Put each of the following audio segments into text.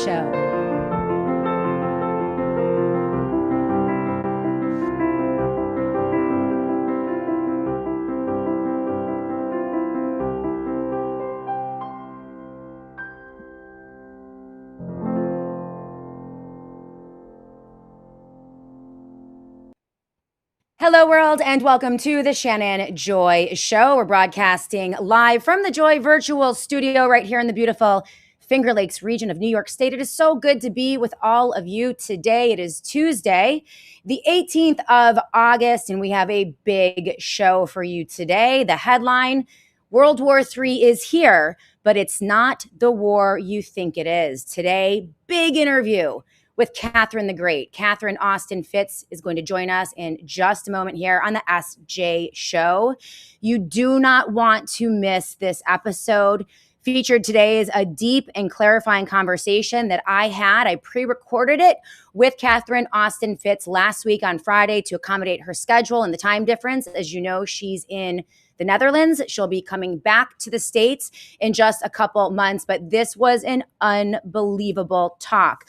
Show. Hello, world, and welcome to the Shannon Joy Show. We're broadcasting live from the Joy Virtual Studio right here in the beautiful Finger Lakes region of New York State. It is so good to be with all of you today. It is Tuesday, the 18th of August, and we have a big show for you today. The headline, World War III is here, but it's not the war you think it is. Today, big interview with Catherine the Great. Catherine Austin Fitts is going to join us in just a moment here on the SJ Show. You do not want to miss this episode. Featured today is a deep and clarifying conversation that I had. I pre-recorded it with Catherine Austin Fitts last week on Friday to accommodate her schedule and the time difference. As you know, she's in the Netherlands. She'll be coming back to the States in just a couple months, but this was an unbelievable talk.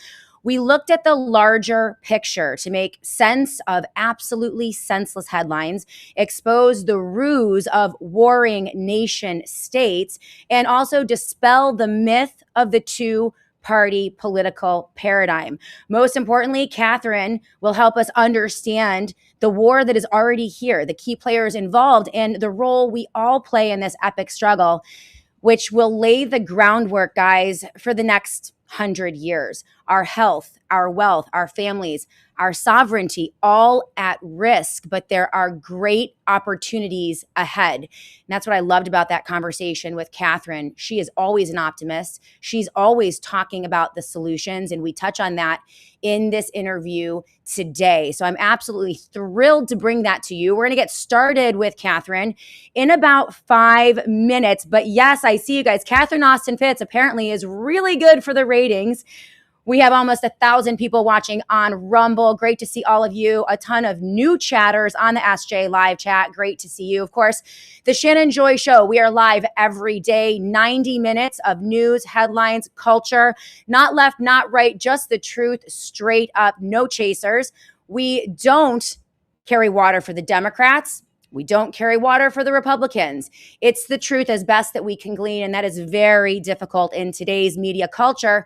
We looked at the larger picture to make sense of absolutely senseless headlines, expose the ruse of warring nation states, and also dispel the myth of the two-party political paradigm. Most importantly, Catherine will help us understand the war that is already here, the key players involved, and the role we all play in this epic struggle, which will lay the groundwork, guys, for the next 100 years. Our health, our wealth, our families, our sovereignty, all at risk, but there are great opportunities ahead. And that's what I loved about that conversation with Catherine. She is always an optimist. She's always talking about the solutions, and we touch on that in this interview today. So I'm absolutely thrilled to bring that to you. We're going to get started with Catherine in about 5 minutes. But yes, I see you guys. Catherine Austin Fitts apparently is really good for the ratings. We have almost 1,000 people watching on Rumble. Great to see all of you. A ton of new chatters on the SJ live chat. Great to see you. Of course, the Shannon Joy Show. We are live every day, 90 minutes of news, headlines, culture, not left, not right, just the truth, straight up, no chasers. We don't carry water for the Democrats. We don't carry water for the Republicans. It's the truth as best that we can glean, and that is very difficult in today's media culture,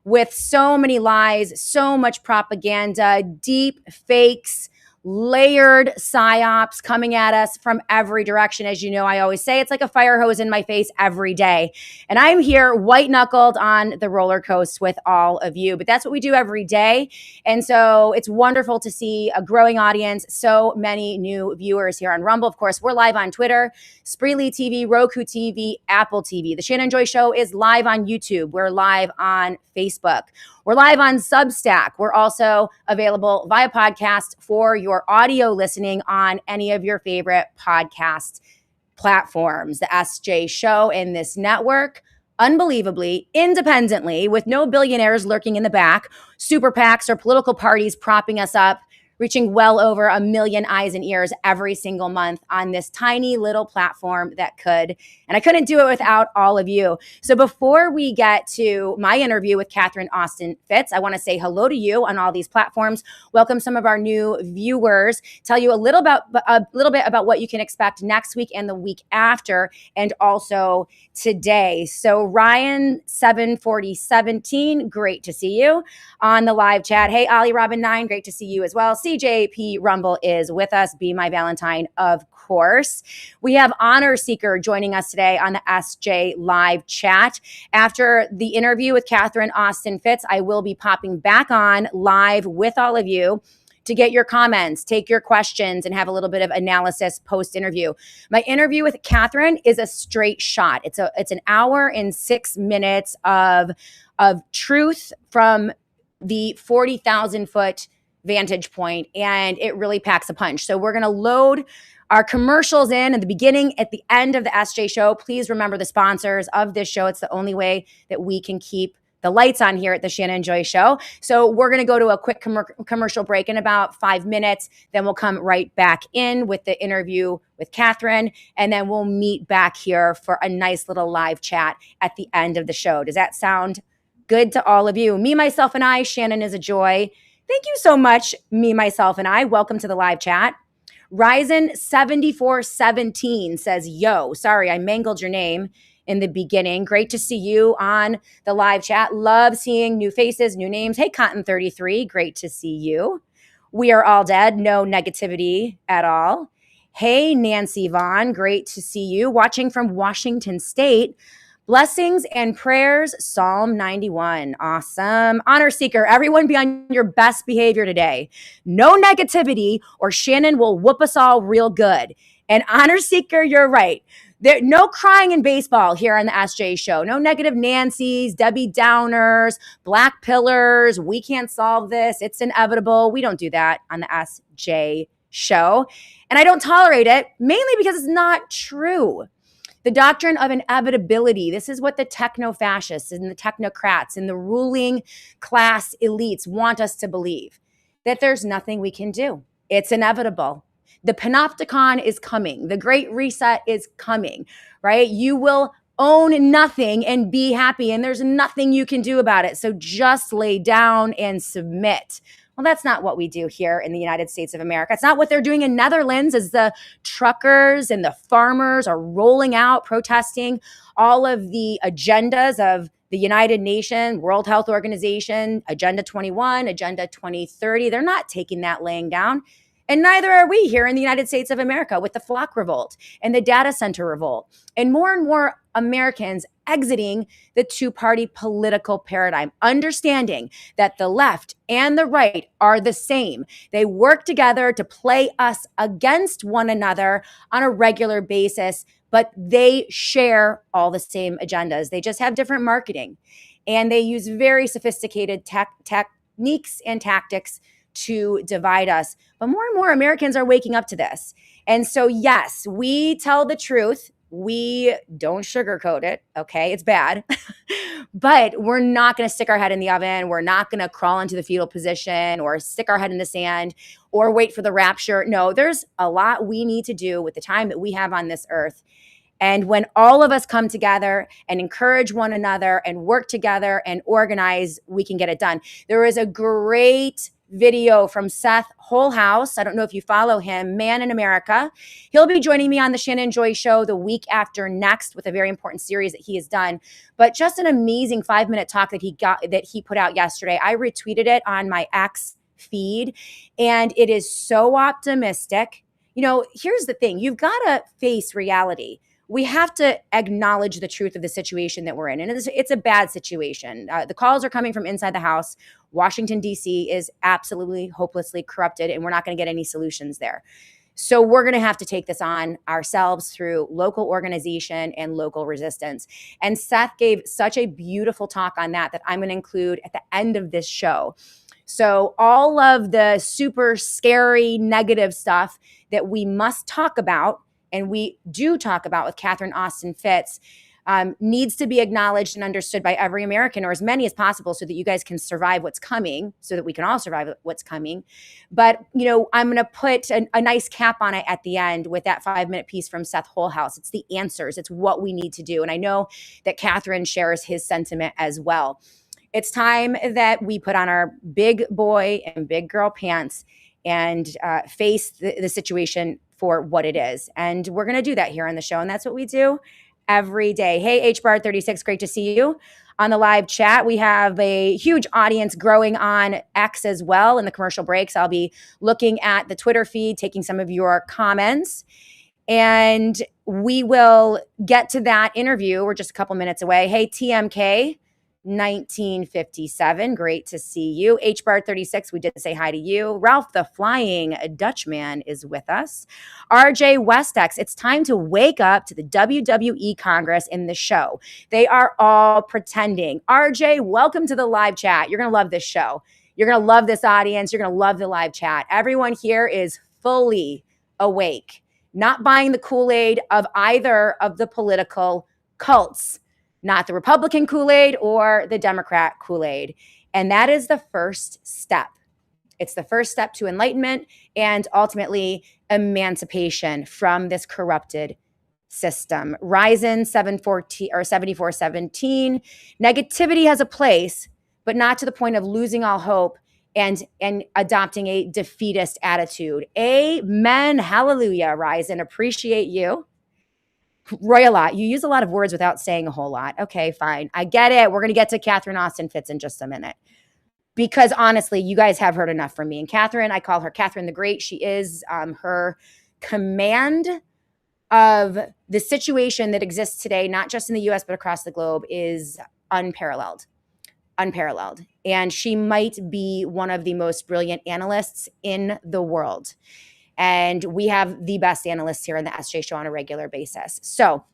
with so many lies, so much propaganda, deep fakes, layered psyops coming at us from every direction. As you know, I always say it's like a fire hose in my face every day. And I'm here white knuckled on the roller coaster with all of you. But that's what we do every day. And so it's wonderful to see a growing audience, so many new viewers here on Rumble. Of course, we're live on Twitter, Spreely TV, Roku TV, Apple TV. The Shannon Joy Show is live on YouTube. We're live on Facebook. We're live on Substack. We're also available via podcast for your audio listening on any of your favorite podcast platforms. The SJ Show in this network, unbelievably, independently, with no billionaires lurking in the back, super PACs or political parties propping us up, reaching well over 1 million eyes and ears every single month on this tiny little platform that could. And I couldn't do it without all of you. So before we get to my interview with Catherine Austin Fitts, I want to say hello to you on all these platforms. Welcome some of our new viewers. Tell you a little bit about what you can expect next week and the week after, and also today. So Ryan 74017, great to see you on the live chat. Hey, Ollie Robin 9, great to see you as well. CJP Rumble is with us. Be My Valentine, of course. We have Honor Seeker joining us today on the SJ live chat. After the interview with Catherine Austin Fitts, I will be popping back on live with all of you to get your comments, take your questions, and have a little bit of analysis post-interview. My interview with Catherine is a straight shot. It's an hour and 6 minutes of truth from the 40,000-foot vantage point, and it really packs a punch. So we're going to load our commercials in at the beginning, at the end of the SJ Show. Please remember the sponsors of this show. It's the only way that we can keep the lights on here at the Shannon Joy Show. So we're going to go to a quick commercial break in about 5 minutes. Then we'll come right back in with the interview with Catherine, and then we'll meet back here for a nice little live chat at the end of the show. Does that sound good to all of you. Me, myself, and I, Shannon is a joy. Thank you so much, me, myself, and I. Welcome to the live chat. Ryzen7417 says, yo, sorry, I mangled your name in the beginning. Great to see you on the live chat. Love seeing new faces, new names. Hey, Cotton33, great to see you. We are all dead. No negativity at all. Hey, Nancy Vaughn, great to see you. Watching from Washington State. Blessings and prayers, Psalm 91. Awesome. Honor seeker, everyone be on your best behavior today. No negativity or Shannon will whoop us all real good. And honor seeker, you're right. There, no crying in baseball here on the SJ show. No negative Nancy's, Debbie Downers, black pillars. We can't solve this. It's inevitable. We don't do that on the SJ show. And I don't tolerate it, mainly because it's not true. The doctrine of inevitability. This is what the techno-fascists and the technocrats and the ruling class elites want us to believe, that there's nothing we can do. It's inevitable. The panopticon is coming. The great reset is coming, right? You will own nothing and be happy, and there's nothing you can do about it. So just lay down and submit. Well, that's not what we do here in the United States of America. It's not what they're doing in Netherlands as the truckers and the farmers are rolling out, protesting all of the agendas of the United Nations, World Health Organization, Agenda 21, Agenda 2030. They're not taking that laying down. And neither are we here in the United States of America with the flock revolt and the data center revolt. And more Americans exiting the two-party political paradigm, understanding that the left and the right are the same. They work together to play us against one another on a regular basis, but they share all the same agendas. They just have different marketing. And they use very sophisticated techniques and tactics to divide us. But more and more Americans are waking up to this. And so, yes, we tell the truth. We don't sugarcoat it. Okay, it's bad. But we're not going to stick our head in the oven. We're not going to crawl into the fetal position or stick our head in the sand or wait for the rapture. No, there's a lot we need to do with the time that we have on this earth. And when all of us come together and encourage one another and work together and organize, we can get it done. There is a great video from Seth Wholehouse. I don't know if you follow him, Man in America. He'll be joining me on the Shannon Joy Show the week after next with a very important series that he has done. But just an amazing 5-minute talk that he put out yesterday. I retweeted it on my X feed, and it is so optimistic. You know, here's the thing. You've got to face reality. We have to acknowledge the truth of the situation that we're in. And it's a bad situation. The calls are coming from inside the House. Washington, D.C. is absolutely hopelessly corrupted, and we're not going to get any solutions there. So we're going to have to take this on ourselves through local organization and local resistance. And Seth gave such a beautiful talk on that I'm going to include at the end of this show. So all of the super scary negative stuff that we must talk about, and we do talk about with Catherine Austin Fitts, needs to be acknowledged and understood by every American, or as many as possible, so that you guys can survive what's coming, so that we can all survive what's coming. But, you know, I'm going to put a nice cap on it at the end with that 5-minute piece from Seth Wholehouse. It's the answers. It's what we need to do. And I know that Catherine shares his sentiment as well. It's time that we put on our big boy and big girl pants and face the situation for what it is. And we're going to do that here on the show. And that's what we do every day. Hey, HBAR36, great to see you on the live chat. We have a huge audience growing on X as well. In the commercial breaks, I'll be looking at the Twitter feed, taking some of your comments. And we will get to that interview. We're just a couple minutes away. Hey, TMK. 1957. Great to see you. HBAR36, we did say hi to you. Ralph the Flying Dutchman is with us. RJ Westex, it's time to wake up to the WWE Congress in the show. They are all pretending. RJ, welcome to the live chat. You're going to love this show. You're going to love this audience. You're going to love the live chat. Everyone here is fully awake, not buying the Kool-Aid of either of the political cults. Not the Republican Kool-Aid or the Democrat Kool-Aid. And that is the first step. It's the first step to enlightenment and ultimately emancipation from this corrupted system. Ryzen 714 or 7417. Negativity has a place, but not to the point of losing all hope and adopting a defeatist attitude. Amen. Hallelujah, Ryzen. Appreciate you. Roy, a lot. You use a lot of words without saying a whole lot. Okay, fine. I get it. We're going to get to Catherine Austin Fitts in just a minute. Because honestly, you guys have heard enough from me. And Catherine, I call her Catherine the Great. She is her command of the situation that exists today, not just in the US, but across the globe, is unparalleled. Unparalleled. And she might be one of the most brilliant analysts in the world. And we have the best analysts here in the SJ Show on a regular basis. So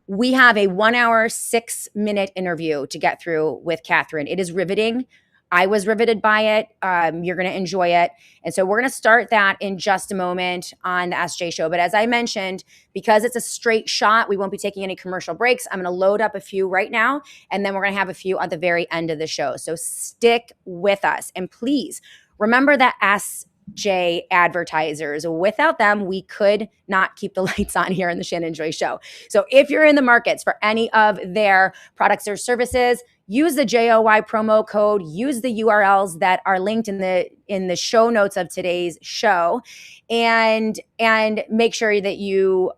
we have a 1 hour, 6-minute interview to get through with Catherine. It is riveting. I was riveted by it. You're going to enjoy it. And so we're going to start that in just a moment on the SJ Show. But as I mentioned, because it's a straight shot, we won't be taking any commercial breaks. I'm going to load up a few right now, and then we're going to have a few at the very end of the show. So stick with us. And please remember that SJ advertisers. Without them, we could not keep the lights on here in the Shannon Joy Show. So if you're in the markets for any of their products or services, use the JOY promo code, use the URLs that are linked in the show notes of today's show, and make sure that you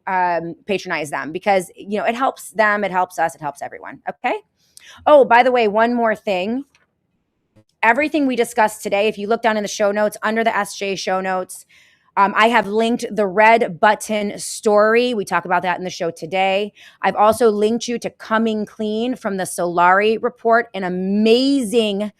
patronize them, because it helps them, it helps us, it helps everyone. Okay. Oh, by the way, one more thing. Everything we discussed today, if you look down in the show notes, under the SJ show notes, I have linked the red button story. We talk about that in the show today. I've also linked you to Coming Clean from the Solari report, an amazing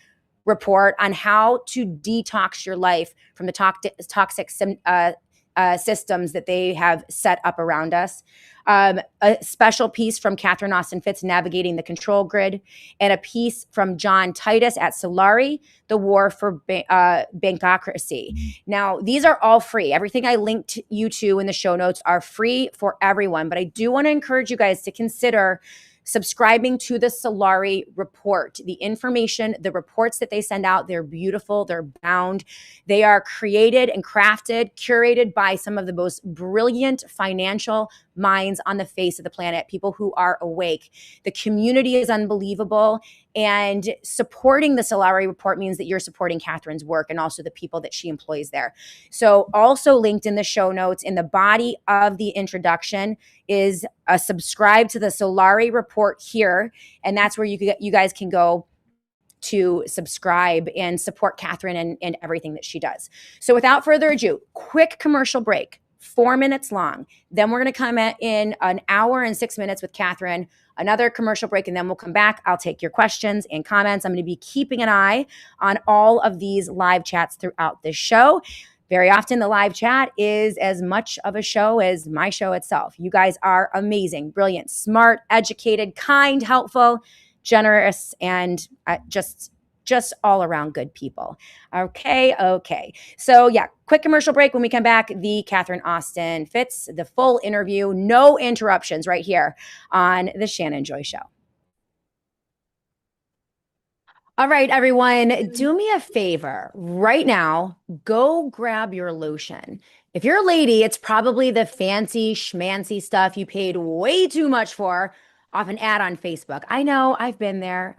report on how to detox your life from the toxic systems that they have set up around us. A special piece from Catherine Austin Fitts, Navigating the Control Grid, and a piece from John Titus at Solari, The War for Bankocracy. Now, these are all free. Everything I linked you to in the show notes are free for everyone, but I do want to encourage you guys to consider subscribing to the Solari report. The information, the reports that they send out, they're beautiful, they're bound. They are created and crafted, curated by some of the most brilliant financial minds on the face of the planet, people who are awake. The community is unbelievable. And supporting the Solari report means that you're supporting Catherine's work and also the people that she employs there. So also linked in the show notes, in the body of the introduction, is a subscribe to the Solari report here. And that's where you guys can go to subscribe and support Catherine and everything that she does. So without further ado, quick commercial break, 4 minutes long. Then we're going to come in an hour and 6 minutes with Catherine, another commercial break, and then we'll come back. I'll take your questions and comments. I'm going to be keeping an eye on all of these live chats throughout this show. Very often the live chat is as much of a show as my show itself. You guys are amazing, brilliant, smart, educated, kind, helpful, generous, and just all around good people. Okay. So yeah, quick commercial break. When we come back, the Catherine Austin Fitts, the full interview, no interruptions, right here on the Shannon Joy Show. All right, everyone, do me a favor right now. Go grab your lotion. If you're a lady, it's probably the fancy schmancy stuff you paid way too much for off an ad on Facebook. I know, I've been there.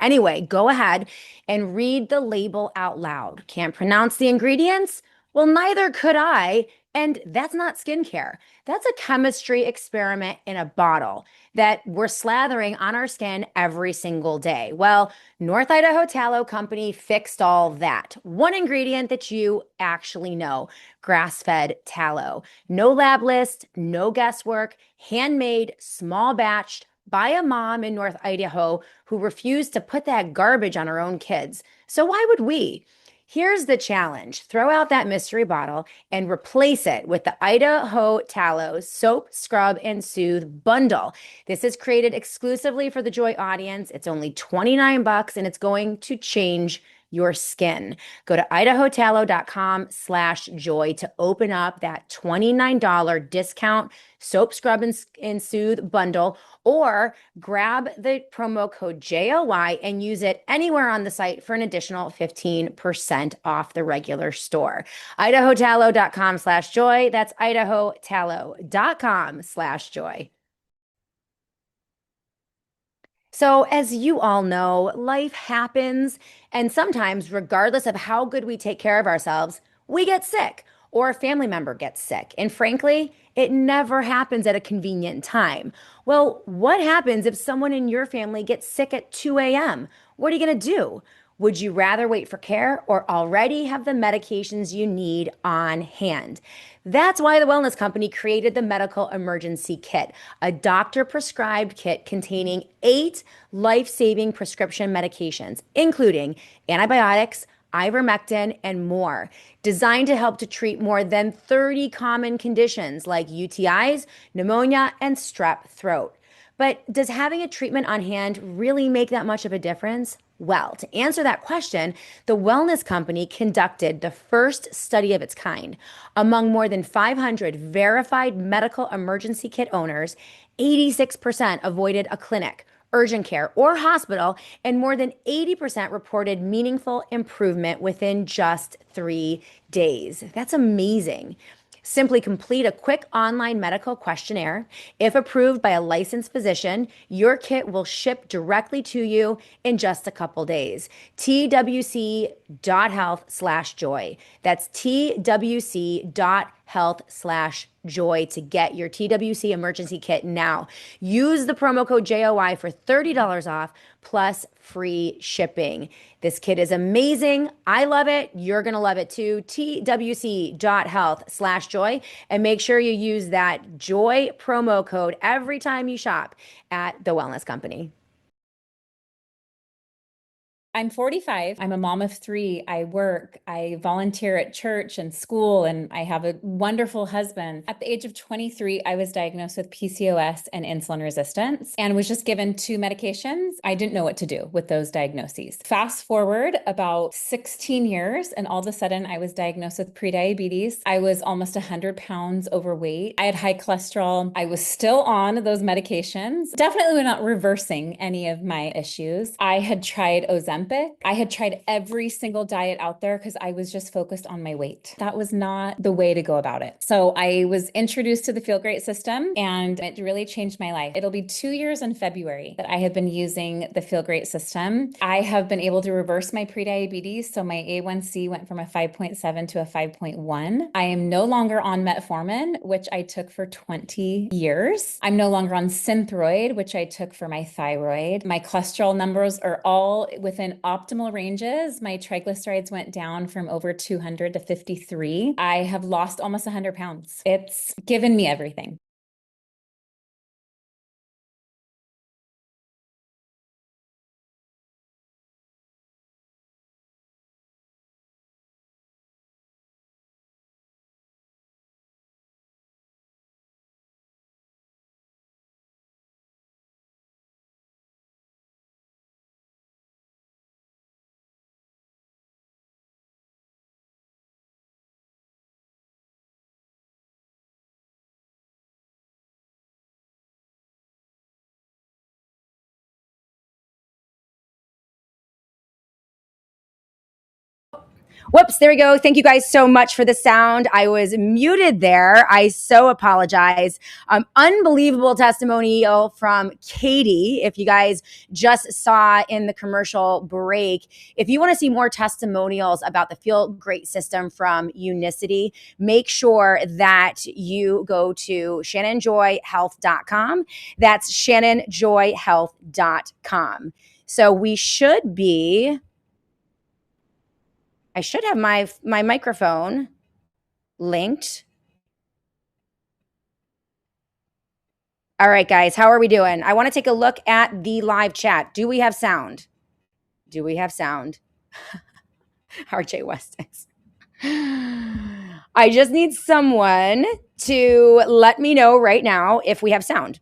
Anyway, go ahead and read the label out loud. Can't pronounce the ingredients? Well, neither could I. And that's not skincare. That's a chemistry experiment in a bottle that we're slathering on our skin every single day. Well, North Idaho Tallow Company fixed all that. One ingredient that you actually know, grass-fed tallow. No lab list, no guesswork, handmade, small batched by a mom in North Idaho who refused to put that garbage on her own kids. So why would we? Here's the challenge. Throw out that mystery bottle and replace it with the Idaho Tallow Soap, Scrub, and Soothe bundle. This is created exclusively for the Joy audience. It's only $29 and it's going to change your skin. Go to idahotallow.com/joy to open up that $29 discount soap, scrub, and soothe bundle, or grab the promo code JOY and use it anywhere on the site for an additional 15% off the regular store. idahotallow.com/joy. That's idahotallow.com/joy. So, as you all know, life happens, and sometimes, regardless of how good we take care of ourselves, we get sick or a family member gets sick. And frankly, it never happens at a convenient time. Well, what happens if someone in your family gets sick at 2 a.m.? What are you going to do? Would you rather wait for care or already have the medications you need on hand? That's why the Wellness Company created the Medical Emergency Kit, a doctor prescribed kit containing 8 life saving prescription medications, including antibiotics, ivermectin, and more, designed to help to treat more than 30 common conditions like UTIs, pneumonia, and strep throat. But does having a treatment on hand really make that much of a difference? Well, to answer that question, the Wellness Company conducted the first study of its kind. Among more than 500 verified medical emergency kit owners, 86% avoided a clinic, urgent care, or hospital, and more than 80% reported meaningful improvement within just 3 days. That's amazing. Simply complete a quick online medical questionnaire. If approved by a licensed physician, your kit will ship directly to you in just a couple days. twc.health/joy. That's twc.health/joy to get your TWC emergency kit now. Use the promo code JOY for $30 off plus free shipping. This kit is amazing. I love it. You're going to love it too. twc.health/joy. And make sure you use that JOY promo code every time you shop at the Wellness Company. I'm 45. I'm a mom of 3. I work, I volunteer at church and school, and I have a wonderful husband. At the age of 23, I was diagnosed with PCOS and insulin resistance and was just given 2 medications. I didn't know what to do with those diagnoses. Fast forward about 16 years, and all of a sudden I was diagnosed with prediabetes. I was almost 100 pounds overweight. I had high cholesterol. I was still on those medications. Definitely not reversing any of my issues. I had tried Ozempic. I had tried every single diet out there because I was just focused on my weight. That was not the way to go about it. So I was introduced to the Feel Great system, and it really changed my life. It'll be 2 years in February that I have been using the Feel Great system. I have been able to reverse my prediabetes. So my A1C went from a 5.7 to a 5.1. I am no longer on metformin, which I took for 20 years. I'm no longer on Synthroid, which I took for my thyroid. My cholesterol numbers are all within optimal ranges. My triglycerides went down from over 200 to 53. I have lost almost 100 pounds. It's given me everything. Whoops, there we go. Thank you guys so much for the sound. I was muted there. I so apologize. Unbelievable testimonial from Katie. If you guys just saw in the commercial break, if you want to see more testimonials about the Feel Great system from Unicity, make sure that you go to shannonjoyhealth.com. That's shannonjoyhealth.com. So we should be... I should have my microphone linked. All right, guys, how are we doing? I want to take a look at the live chat. Do we have sound? Do we have sound? RJ Westis. I just need someone to let me know right now if we have sound.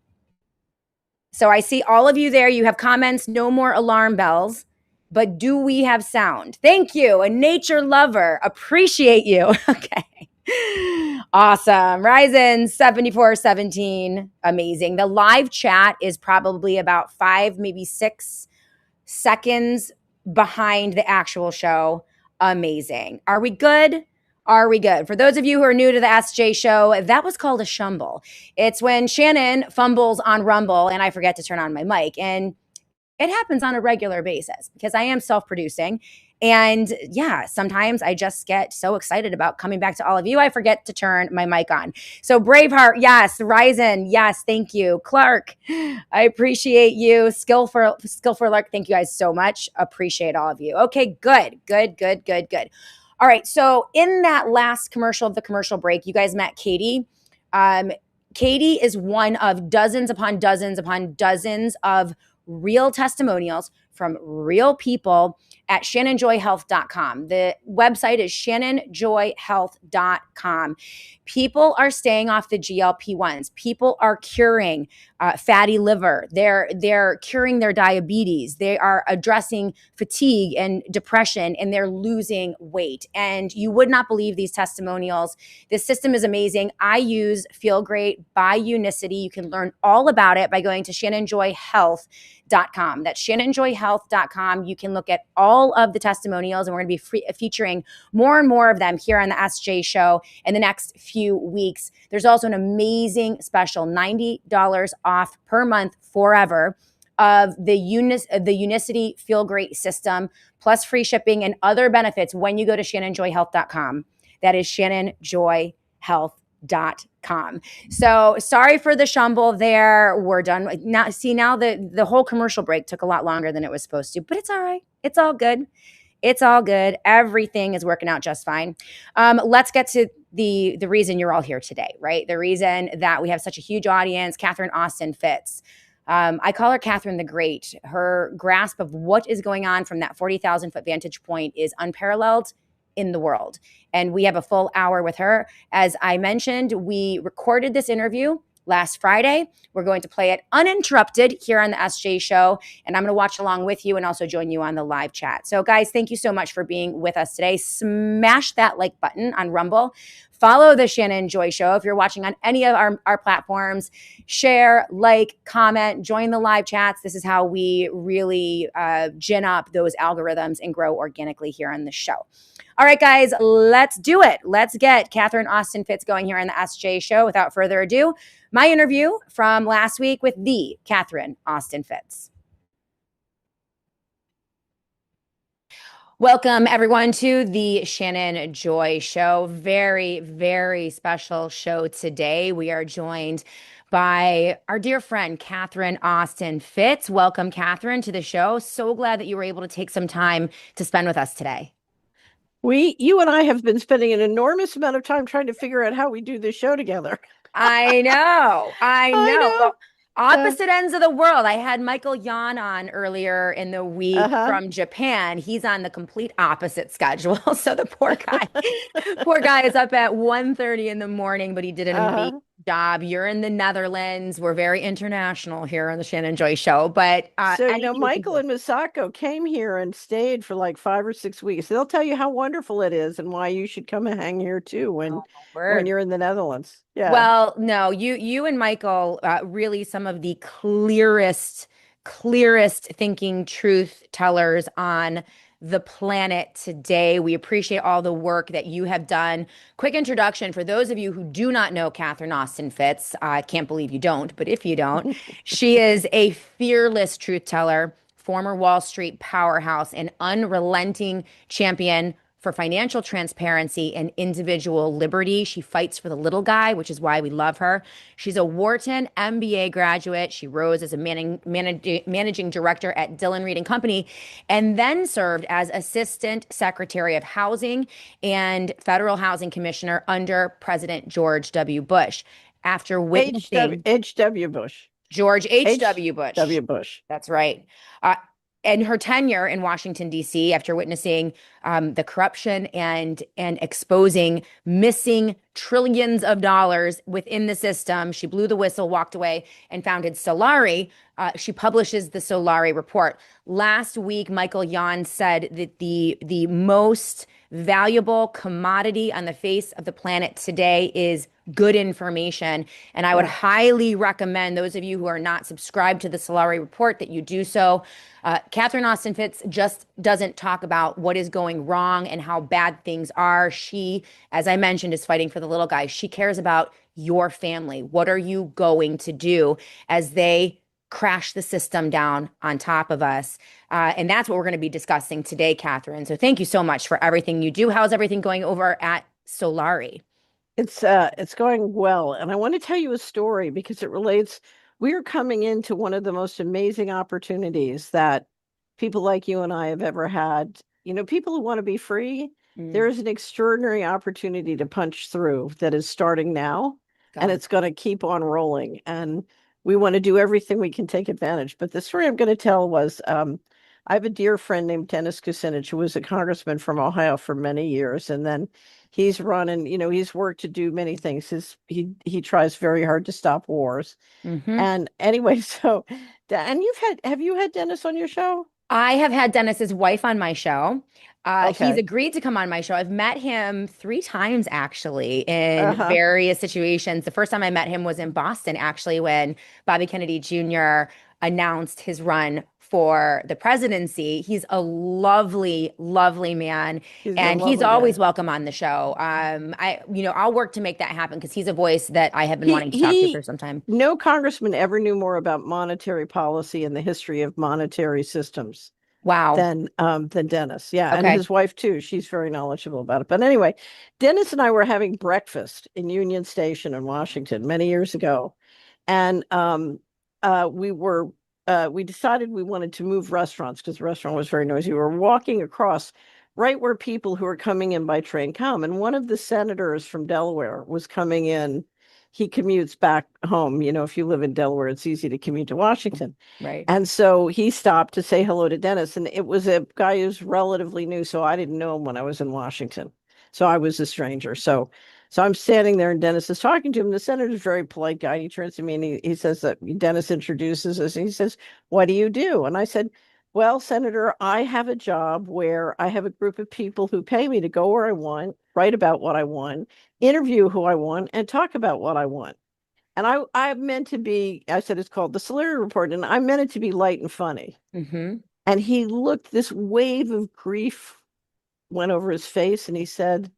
So I see all of you there. You have comments, no more alarm bells. but do we have sound? Thank you. A nature lover. Appreciate you. Okay. Awesome. Ryzen 7417. Amazing. The live chat is probably about 5, maybe 6 seconds behind the actual show. Amazing. Are we good? Are we good? For those of you who are new to the SJ show, that was called a shumble. It's when Shannon fumbles on Rumble and I forget to turn on my mic. And it happens on a regular basis because I am self-producing. And yeah, sometimes I just get so excited about coming back to all of you, I forget to turn my mic on. So Braveheart, yes. Ryzen, yes. Thank you. Clark, I appreciate you. Skillful Lark, thank you guys so much. Appreciate all of you. Okay, good. All right, so in that last commercial of the commercial break, you guys met Katie. Katie is one of dozens upon dozens upon dozens of real testimonials from real people at shannonjoyhealth.com. The website is shannonjoyhealth.com. People are staying off the GLP-1s. People are curing fatty liver. They're curing their diabetes. They are addressing fatigue and depression, and they're losing weight. And you would not believe these testimonials. This system is amazing. I use Feel Great by Unicity. You can learn all about it by going to shannonjoyhealth.com. That's shannonjoyhealth.com. You can look at all of the testimonials, and we're going to be featuring more and more of them here on the SJ show in the next few weeks. There's also an amazing special, $90 off per month forever of the Unicity Feel Great system, plus free shipping and other benefits when you go to shannonjoyhealth.com. That is shannonjoyhealth.com. So sorry for the shumble there. We're done. Now the whole commercial break took a lot longer than it was supposed to, but it's all right. It's all good. It's all good. Everything is working out just fine. Let's get to the reason you're all here today, right? The reason that we have such a huge audience, Catherine Austin Fitts. I call her Catherine the Great. Her grasp of what is going on from that 40,000 foot vantage point is unparalleled in the world. And we have a full hour with her. As I mentioned, we recorded this interview last Friday. We're going to play it uninterrupted here on the SJ show, and I'm going to watch along with you and also join you on the live chat. So guys, thank you so much for being with us today. Smash that like button on Rumble. Follow the Shannon Joy Show if you're watching on any of our platforms. Share, like, comment, join the live chats. This is how we really gin up those algorithms and grow organically here on the show. All right, guys, let's do it. Let's get Catherine Austin Fitts going here on the SJ show. Without further ado, my interview from last week with the Catherine Austin Fitts. Welcome, everyone, to the Shannon Joy Show. Very, very special show today. We are joined by our dear friend, Catherine Austin Fitts. Welcome, Catherine, to the show. So glad that you were able to take some time to spend with us today. You and I have been spending an enormous amount of time trying to figure out how we do this show together. I know. Well, opposite ends of the world. I had Michael Yan on earlier in the week from Japan. He's on the complete opposite schedule. So the poor guy is up at 1:30 in the morning, but he did an amazing job. You're in the Netherlands. We're very international here on the Shannon Joy Show. But Michael and Misako came here and stayed for like 5 or 6 weeks. They'll tell you how wonderful it is and why you should come and hang here too when you're in the Netherlands. Yeah. Well, no, you and Michael, really some of the clearest thinking truth tellers on the planet today. We appreciate all the work that you have done. Quick introduction for those of you who do not know Catherine Austin Fitts. I can't believe you don't, but if you don't, she is a fearless truth teller, former Wall Street powerhouse, and unrelenting champion for financial transparency and individual liberty. She fights for the little guy, which is why we love her. She's a Wharton MBA graduate. She rose as a managing director at Dillon Read & Company, and then served as Assistant Secretary of Housing and Federal Housing Commissioner under President George W. Bush. After witnessing H.W. Bush. George H.W. Bush. W. Bush. That's right. and her tenure in Washington, D.C., after witnessing the corruption and exposing missing trillions of dollars within the system, she blew the whistle, walked away, and founded Solari. She publishes the Solari report. Last week, Michael Yon said that the most valuable commodity on the face of the planet today is good information. And I would highly recommend those of you who are not subscribed to the Solari report that you do so. Catherine Austin Fitts just doesn't talk about what is going wrong and how bad things are. She, as I mentioned, is fighting for the little guy. She cares about your family. What are you going to do as they crash the system down on top of us? And that's what we're going to be discussing today, Catherine. So thank you so much for everything you do. How's everything going over at Solari? It's going well. And I want to tell you a story because it relates. We are coming into one of the most amazing opportunities that people like you and I have ever had. You know, people who want to be free, there is an extraordinary opportunity to punch through that is starting now, and it's going to keep on rolling. And we want to do everything we can take advantage. But the story I'm going to tell was I have a dear friend named Dennis Kucinich, who was a congressman from Ohio for many years. And then he's run and, you know, he's worked to do many things. He tries very hard to stop wars. And anyway, so, and have you had Dennis on your show? I have had Dennis's wife on my show. He's agreed to come on my show. I've met him 3 times actually in various situations. The first time I met him was in Boston, actually, when Bobby Kennedy Jr. announced his run for the presidency. He's a lovely, lovely man, and he's always welcome on the show. I'll work to make that happen because he's a voice that I have been wanting to talk to for some time. No congressman ever knew more about monetary policy and the history of monetary systems. Wow. Than Dennis. Yeah. And his wife too. She's very knowledgeable about it. But anyway, Dennis and I were having breakfast in Union Station in Washington many years ago. And we decided we wanted to move restaurants because the restaurant was very noisy. We were walking across right where people who were coming in by train come. And one of the senators from Delaware was coming in. He commutes back home. You know, if you live in Delaware, it's easy to commute to Washington. Right. And so he stopped to say hello to Dennis. And it was a guy who's relatively new. So I didn't know him when I was in Washington. So I was a stranger. So I'm standing there and Dennis is talking to him. The senator's a very polite guy. He turns to me and he says that Dennis introduces us. And he says, "What do you do?" And I said, "Well, Senator, I have a job where I have a group of people who pay me to go where I want, write about what I want, interview who I want, and talk about what I want." And I meant to be, I said, it's called the Solari Report, and I meant it to be light and funny. And he looked, this wave of grief went over his face, and he said,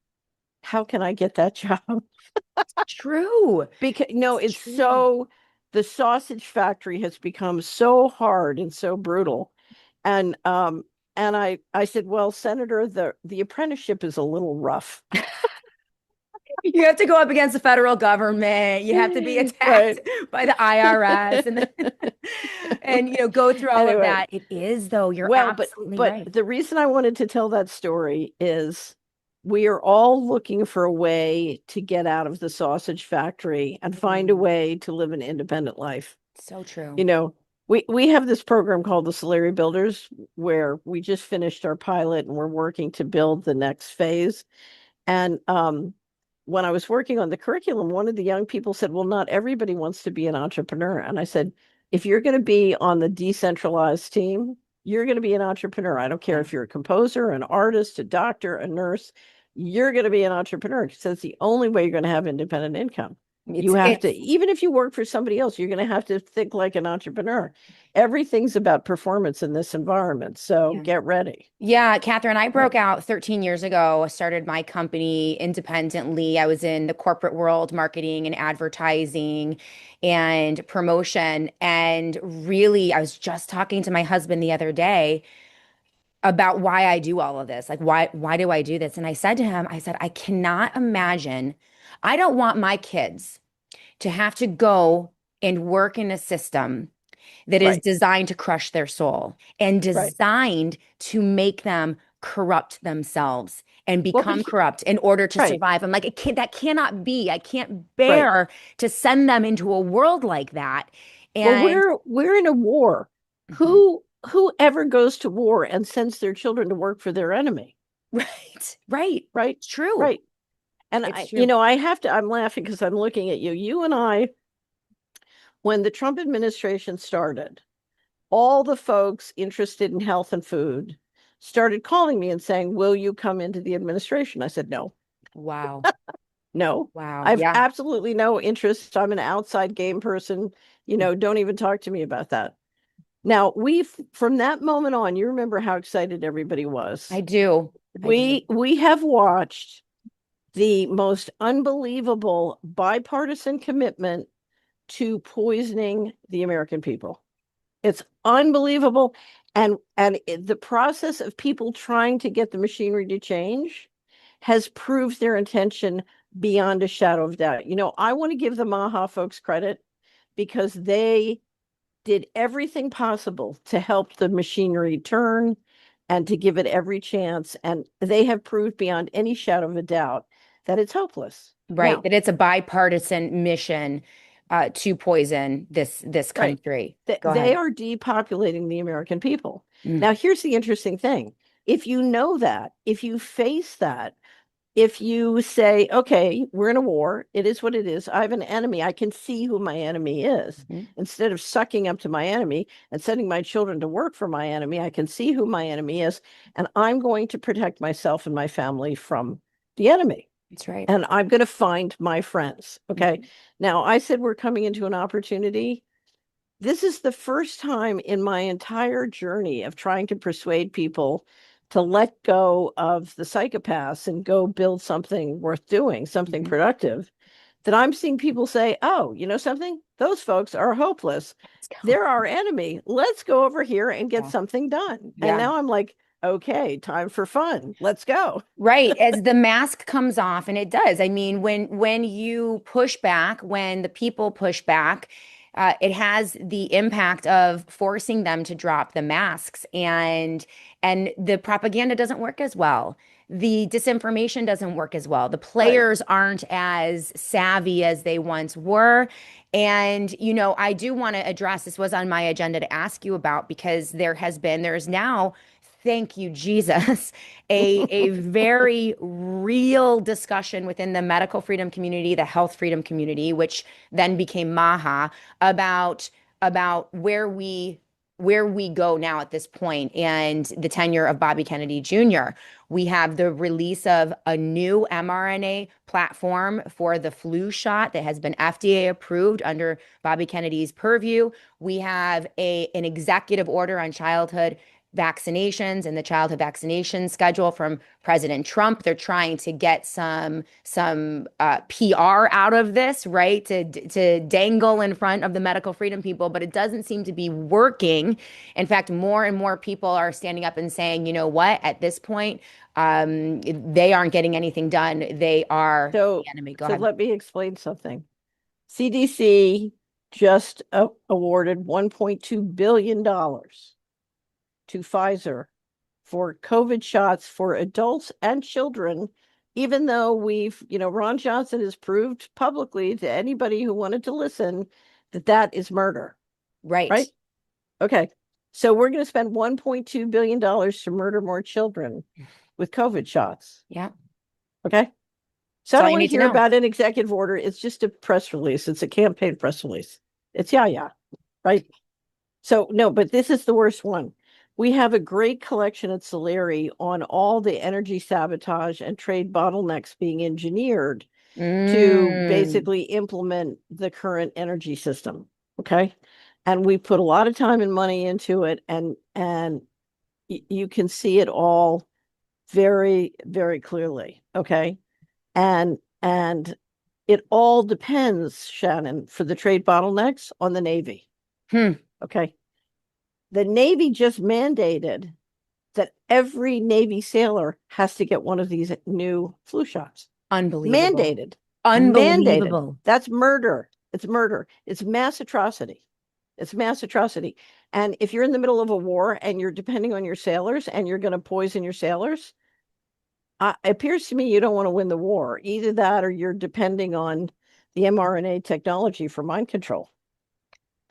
"How can I get that job?" True. Because it's so, the sausage factory has become so hard and so brutal. And I said, "Well, Senator, the apprenticeship is a little rough." You have to go up against the federal government. You have to be attacked by the IRS and go through all of that. It is, though. You're absolutely right. But the reason I wanted to tell that story is we are all looking for a way to get out of the sausage factory and find a way to live an independent life. So true. We have this program called the Solari Builders, where we just finished our pilot and we're working to build the next phase. And when I was working on the curriculum, one of the young people said, "Well, not everybody wants to be an entrepreneur." And I said, "If you're going to be on the decentralized team, you're going to be an entrepreneur. I don't care if you're a composer, an artist, a doctor, a nurse, you're going to be an entrepreneur because that's the only way you're going to have independent income. You have to, even if you work for somebody else, you're going to have to think like an entrepreneur. Everything's about performance in this environment. So get ready." Yeah, Catherine, I broke out 13 years ago, started my company independently. I was in the corporate world, marketing and advertising and promotion. And really, I was just talking to my husband the other day about why I do all of this. Like, why do I do this? And I said to him, I cannot imagine. I don't want my kids to have to go and work in a system that is designed to crush their soul and designed to make them corrupt themselves and become corrupt in order to survive. I'm like, that cannot be. I can't bear to send them into a world like that. And we're in a war. Who whoever goes to war and sends their children to work for their enemy? Right. Right. It's true. Right. And It's true. I'm laughing because I'm looking at you. You and I, when the Trump administration started, all the folks interested in health and food started calling me and saying, will you come into the administration? I said, no. Wow. No, Wow. I have Yeah. absolutely no interest. I'm an outside game person. Don't even talk to me about that. Now, from that moment on, you remember how excited everybody was. I do. We have watched the most unbelievable bipartisan commitment to poisoning the American people. It's unbelievable. And the process of people trying to get the machinery to change has proved their intention beyond a shadow of doubt. I want to give the Maha folks credit because they did everything possible to help the machinery turn and to give it every chance. And they have proved beyond any shadow of a doubt that it's hopeless. Right. Now, That it's a bipartisan mission to poison this right. country. Go They ahead. are depopulating the American people. Mm. Now, here's the interesting thing. If you know that, if you face that, if you say, okay, we're in a war, it is what it is. I have an enemy. I can see who my enemy is. Mhm. Instead of sucking up to my enemy and sending my children to work for my enemy, I can see who my enemy is. And I'm going to protect myself and my family from the enemy. That's right. And I'm going to find my friends. Okay. Now, I said we're coming into an opportunity. This is the first time in my entire journey of trying to persuade people to let go of the psychopaths and go build something worth doing, something Mhm. productive, that I'm seeing people say, oh, you know something? Those folks are hopeless. Let's go. They're our enemy. Let's go over here and get Yeah. something done. Yeah. And now I'm like, okay, time for fun. Let's go. Right. As the mask comes off, and it does. I mean, when you push back, when the people push back, it has the impact of forcing them to drop the masks, and the propaganda doesn't work as well. The disinformation doesn't work as well. The Right. players aren't as savvy as they once were. And, I do want to address, this was on my agenda to ask you about, because there's now, thank you, Jesus, a very real discussion within the medical freedom community, the health freedom community, which then became MAHA, about where we go now at this point, and the tenure of Bobby Kennedy Jr. We have the release of a new mRNA platform for the flu shot that has been FDA approved under Bobby Kennedy's purview. We have an executive order on childhood vaccinations and the childhood vaccination schedule from President Trump. They're trying to get some PR out of this, right? To dangle in front of the medical freedom people, but it doesn't seem to be working. In fact, more and more people are standing up and saying, you know what? At this point, they aren't getting anything done. They are the enemy. Go ahead. Let me explain something. CDC just awarded $1.2 billion to Pfizer for COVID shots for adults and children, even though Ron Johnson has proved publicly to anybody who wanted to listen that is murder. Right. Right? Okay. So we're going to spend $1.2 billion to murder more children with COVID shots. Yeah. Okay. So That's I all don't you want need to to hear know. about an executive order. It's just a press release. It's a campaign press release. It's yeah. Right. So no, but this is the worst one. We have a great collection at Solari on all the energy sabotage and trade bottlenecks being engineered to basically implement the current energy system. Okay. And we put a lot of time and money into it, and you can see it all very, very clearly. Okay. And it all depends, Shannon, for the trade bottlenecks on the Navy. Okay. The Navy just mandated that every Navy sailor has to get one of these new flu shots. Unbelievable. Mandated. Unbelievable. Mandated. That's murder. It's murder. It's mass atrocity. It's mass atrocity. And if you're in the middle of a war and you're depending on your sailors and you're going to poison your sailors, it appears to me you don't want to win the war. Either that or you're depending on the mRNA technology for mind control.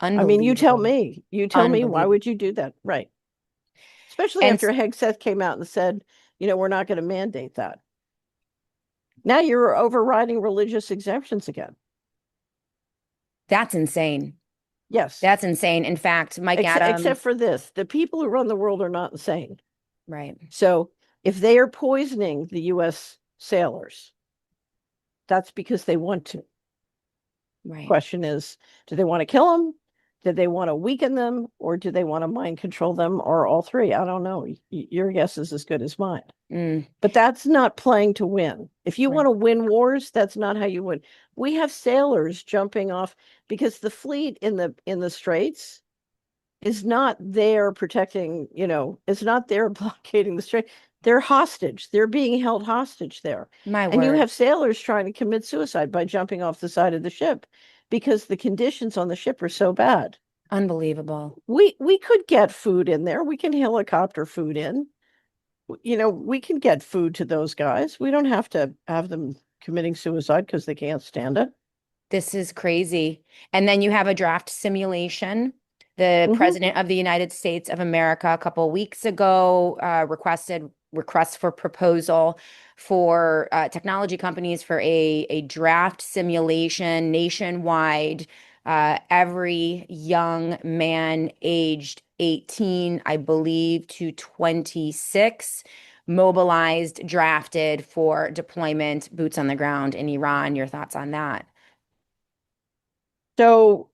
I mean, you tell me, why would you do that? Right. especially And after Hegseth came out and said, we're not going to mandate that. Now you're overriding religious exemptions again. that's insane. Yes. That's insane. In fact, Mike Adams. Except for this, the people who run the world are not insane. Right. So if they are poisoning the U.S. sailors, that's because they want to. Right. Question is, do they want to kill them? Do they want to weaken them? Or do they want to mind control them? Or all three? I don't know. Your guess is as good as mine. But that's not playing to win. If you want to win wars, that's not how you win. We have sailors jumping off because the fleet in the straits is not there protecting, it's not there blockading the strait. They're hostage. They're being held hostage there. And you have sailors trying to commit suicide by jumping off the side of the ship because the conditions on the ship are so bad. Unbelievable. We could get food in there. We can helicopter food in. We can get food to those guys. We don't have to have them committing suicide because they can't stand it. This is crazy. And then you have a draft simulation. The President of the United States of America a couple of weeks ago requests for proposal for technology companies for a draft simulation nationwide. Every young man aged 18, I believe, to 26, mobilized, drafted for deployment, boots on the ground in Iran. Your thoughts on that? So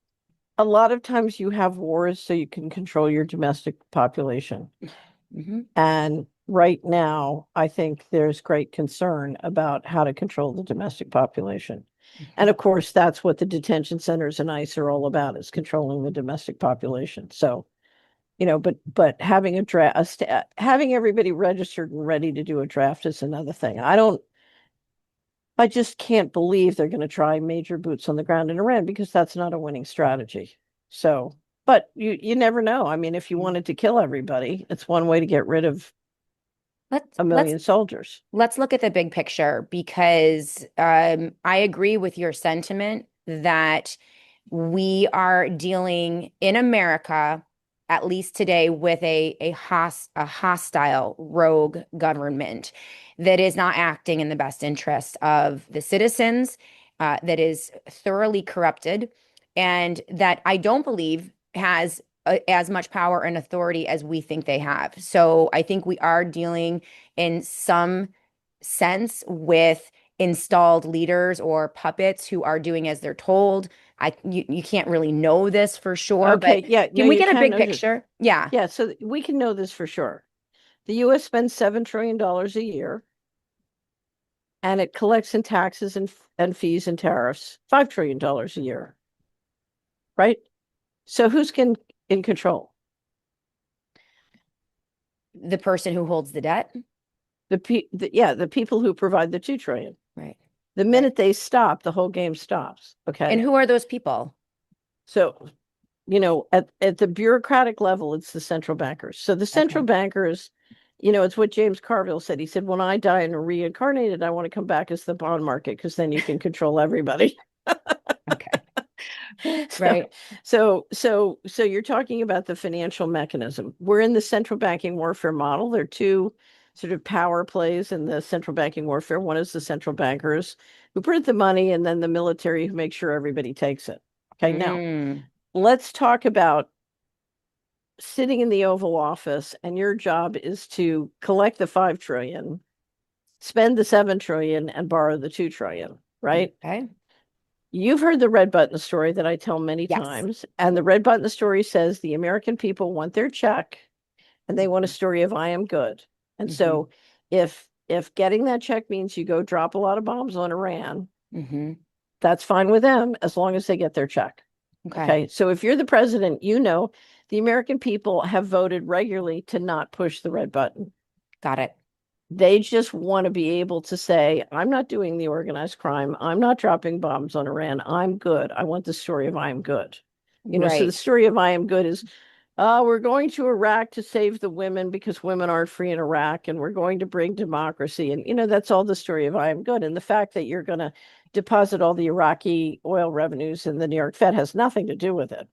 a lot of times you have wars so you can control your domestic population. And right now, I think there's great concern about how to control the domestic population. And of course, that's what the detention centers and ICE are all about, is controlling the domestic population. So, but having having everybody registered and ready to do a draft is another thing. I just can't believe they're going to try major boots on the ground in Iran because that's not a winning strategy. So, but you never know. I mean, if you wanted to kill everybody, it's one way to get rid of a million soldiers. Let's look at the big picture because I agree with your sentiment that we are dealing in America, at least today, with a hostile rogue government that is not acting in the best interest of the citizens, that is thoroughly corrupted, and that I don't believe has as much power and authority as we think they have. So I think we are dealing in some sense with installed leaders or puppets who are doing as they're told. You can't really know this for sure, okay, but yeah, can we get a big picture? Yeah, so we can know this for sure. The U.S. spends $7 trillion a year, and it collects in taxes and fees and tariffs $5 trillion a year, right? So who's in control? The person who holds the debt? The people who provide the $2 trillion. Right. The minute they stop, the whole game stops. Okay. And who are those people? So, at the bureaucratic level, it's the central bankers. So the central bankers, it's what James Carville said. He said, when I die and are reincarnated, I want to come back as the bond market because then you can control everybody. Okay. Right. So you're talking about the financial mechanism. We're in the central banking warfare model. There are two sort of power plays in the central banking warfare. One is the central bankers who print the money, and then the military who make sure everybody takes it. Okay, now let's talk about sitting in the Oval Office, and your job is to collect the $5 trillion, spend the $7 trillion, and borrow the $2 trillion, right? Okay. You've heard the red button story that I tell many times, and the red button story says the American people want their check, and they want a story of I am good. And so if getting that check means you go drop a lot of bombs on Iran, that's fine with them as long as they get their check. Okay. So if you're the president, the American people have voted regularly to not push the red button. Got it. They just want to be able to say, I'm not doing the organized crime. I'm not dropping bombs on Iran. I'm good. I want the story of I am good. So the story of I am good is, we're going to Iraq to save the women because women aren't free in Iraq, and we're going to bring democracy. And, that's all the story of I am good. And the fact that you're going to deposit all the Iraqi oil revenues in the New York Fed has nothing to do with it.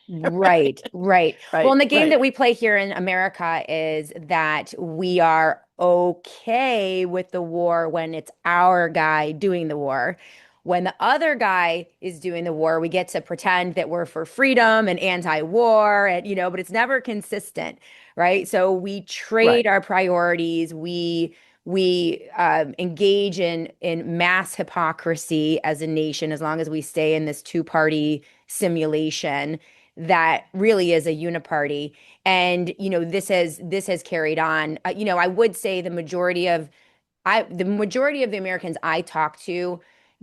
Right, right. Well, Right, and the game right, that we play here in America is that we are okay with the war when it's our guy doing the war. When the other guy is doing the war, we get to pretend that we're for freedom and anti-war and but it's never consistent, right? So we right. trade our priorities. We engage in mass hypocrisy as a nation as long as we stay in this two-party simulation that really is a uniparty. And this has carried on. I would say the majority of the Americans I talk to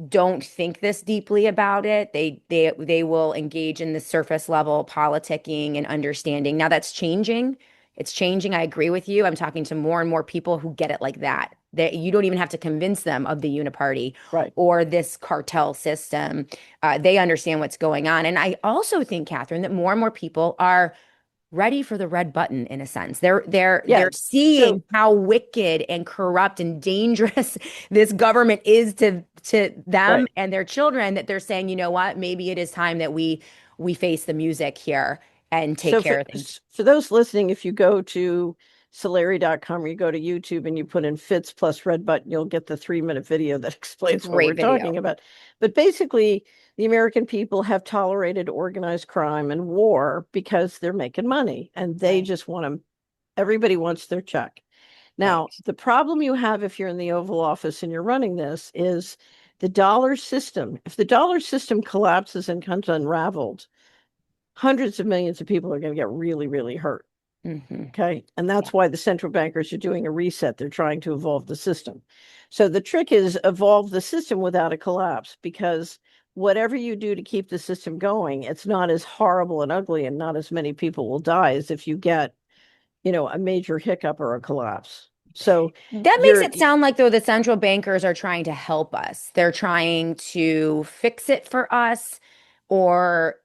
don't think this deeply about it. They will engage in the surface level politicking and understanding. Now that's changing. It's changing. I agree with you. I'm talking to more and more people who get it like that. That you don't even have to convince them of the uniparty Right. or this cartel system. They understand what's going on. And I also think, Catherine, that more and more people are ready for the red button in a sense. They're Yes. seeing So, how wicked and corrupt and dangerous this government is to them right. and their children, that they're saying, you know what, maybe it is time that we face the music here and take So care of things. for those listening, if you go to Solari.com or you go to YouTube and you put in Fitz plus red button, you'll get the 3-minute video that explains what we're Great talking video. about. But basically, the American people have tolerated organized crime and war because they're making money and they Right. just want to, everybody wants their check. Right. Now, the problem you have if you're in the Oval Office and you're running this is the dollar system. If the dollar system collapses and comes unraveled, hundreds of millions of people are going to get really, really hurt. Hmm. Okay. And Yeah. that's why the central bankers are doing a reset. They're trying to evolve the system. So the trick is evolve the system without a collapse, because whatever you do to keep the system going, it's not as horrible and ugly and not as many people will die as if you get, a major hiccup or a collapse. So That makes you're it sound like, though, the central bankers are trying to help us. They're trying to fix it for us or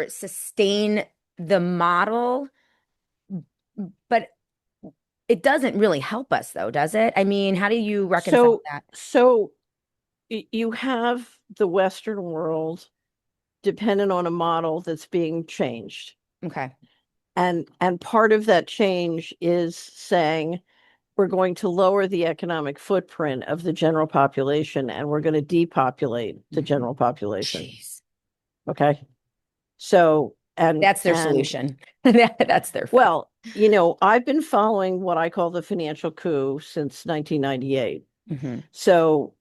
sustain the model, but it doesn't really help us though, does it? I mean, how do you reconcile so that? so you have the Western world dependent on a model that's being changed. Okay. And part of that change is saying we're going to lower the economic footprint of the general population and we're going to depopulate the Mhm. general population. Jeez. Okay. So, That's their and solution. That's their fix. well, I've been following what I call the financial coup since 1998. Hmm. So,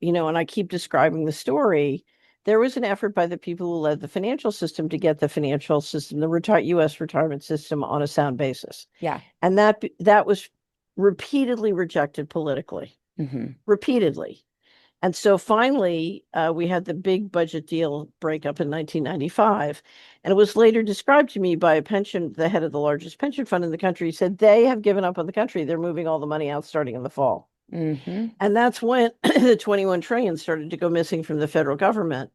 and I keep describing the story. There was an effort by the people who led the financial system to get the financial system, the US retirement system, on a sound basis. Yeah. And that was repeatedly rejected politically, Hmm. repeatedly. And so finally, we had the big budget deal breakup in 1995. And it was later described to me by the head of the largest pension fund in the country. He said, they have given up on the country. They're moving all the money out starting in the fall. Hmm. And that's when the 21 trillion started to go missing from the federal government.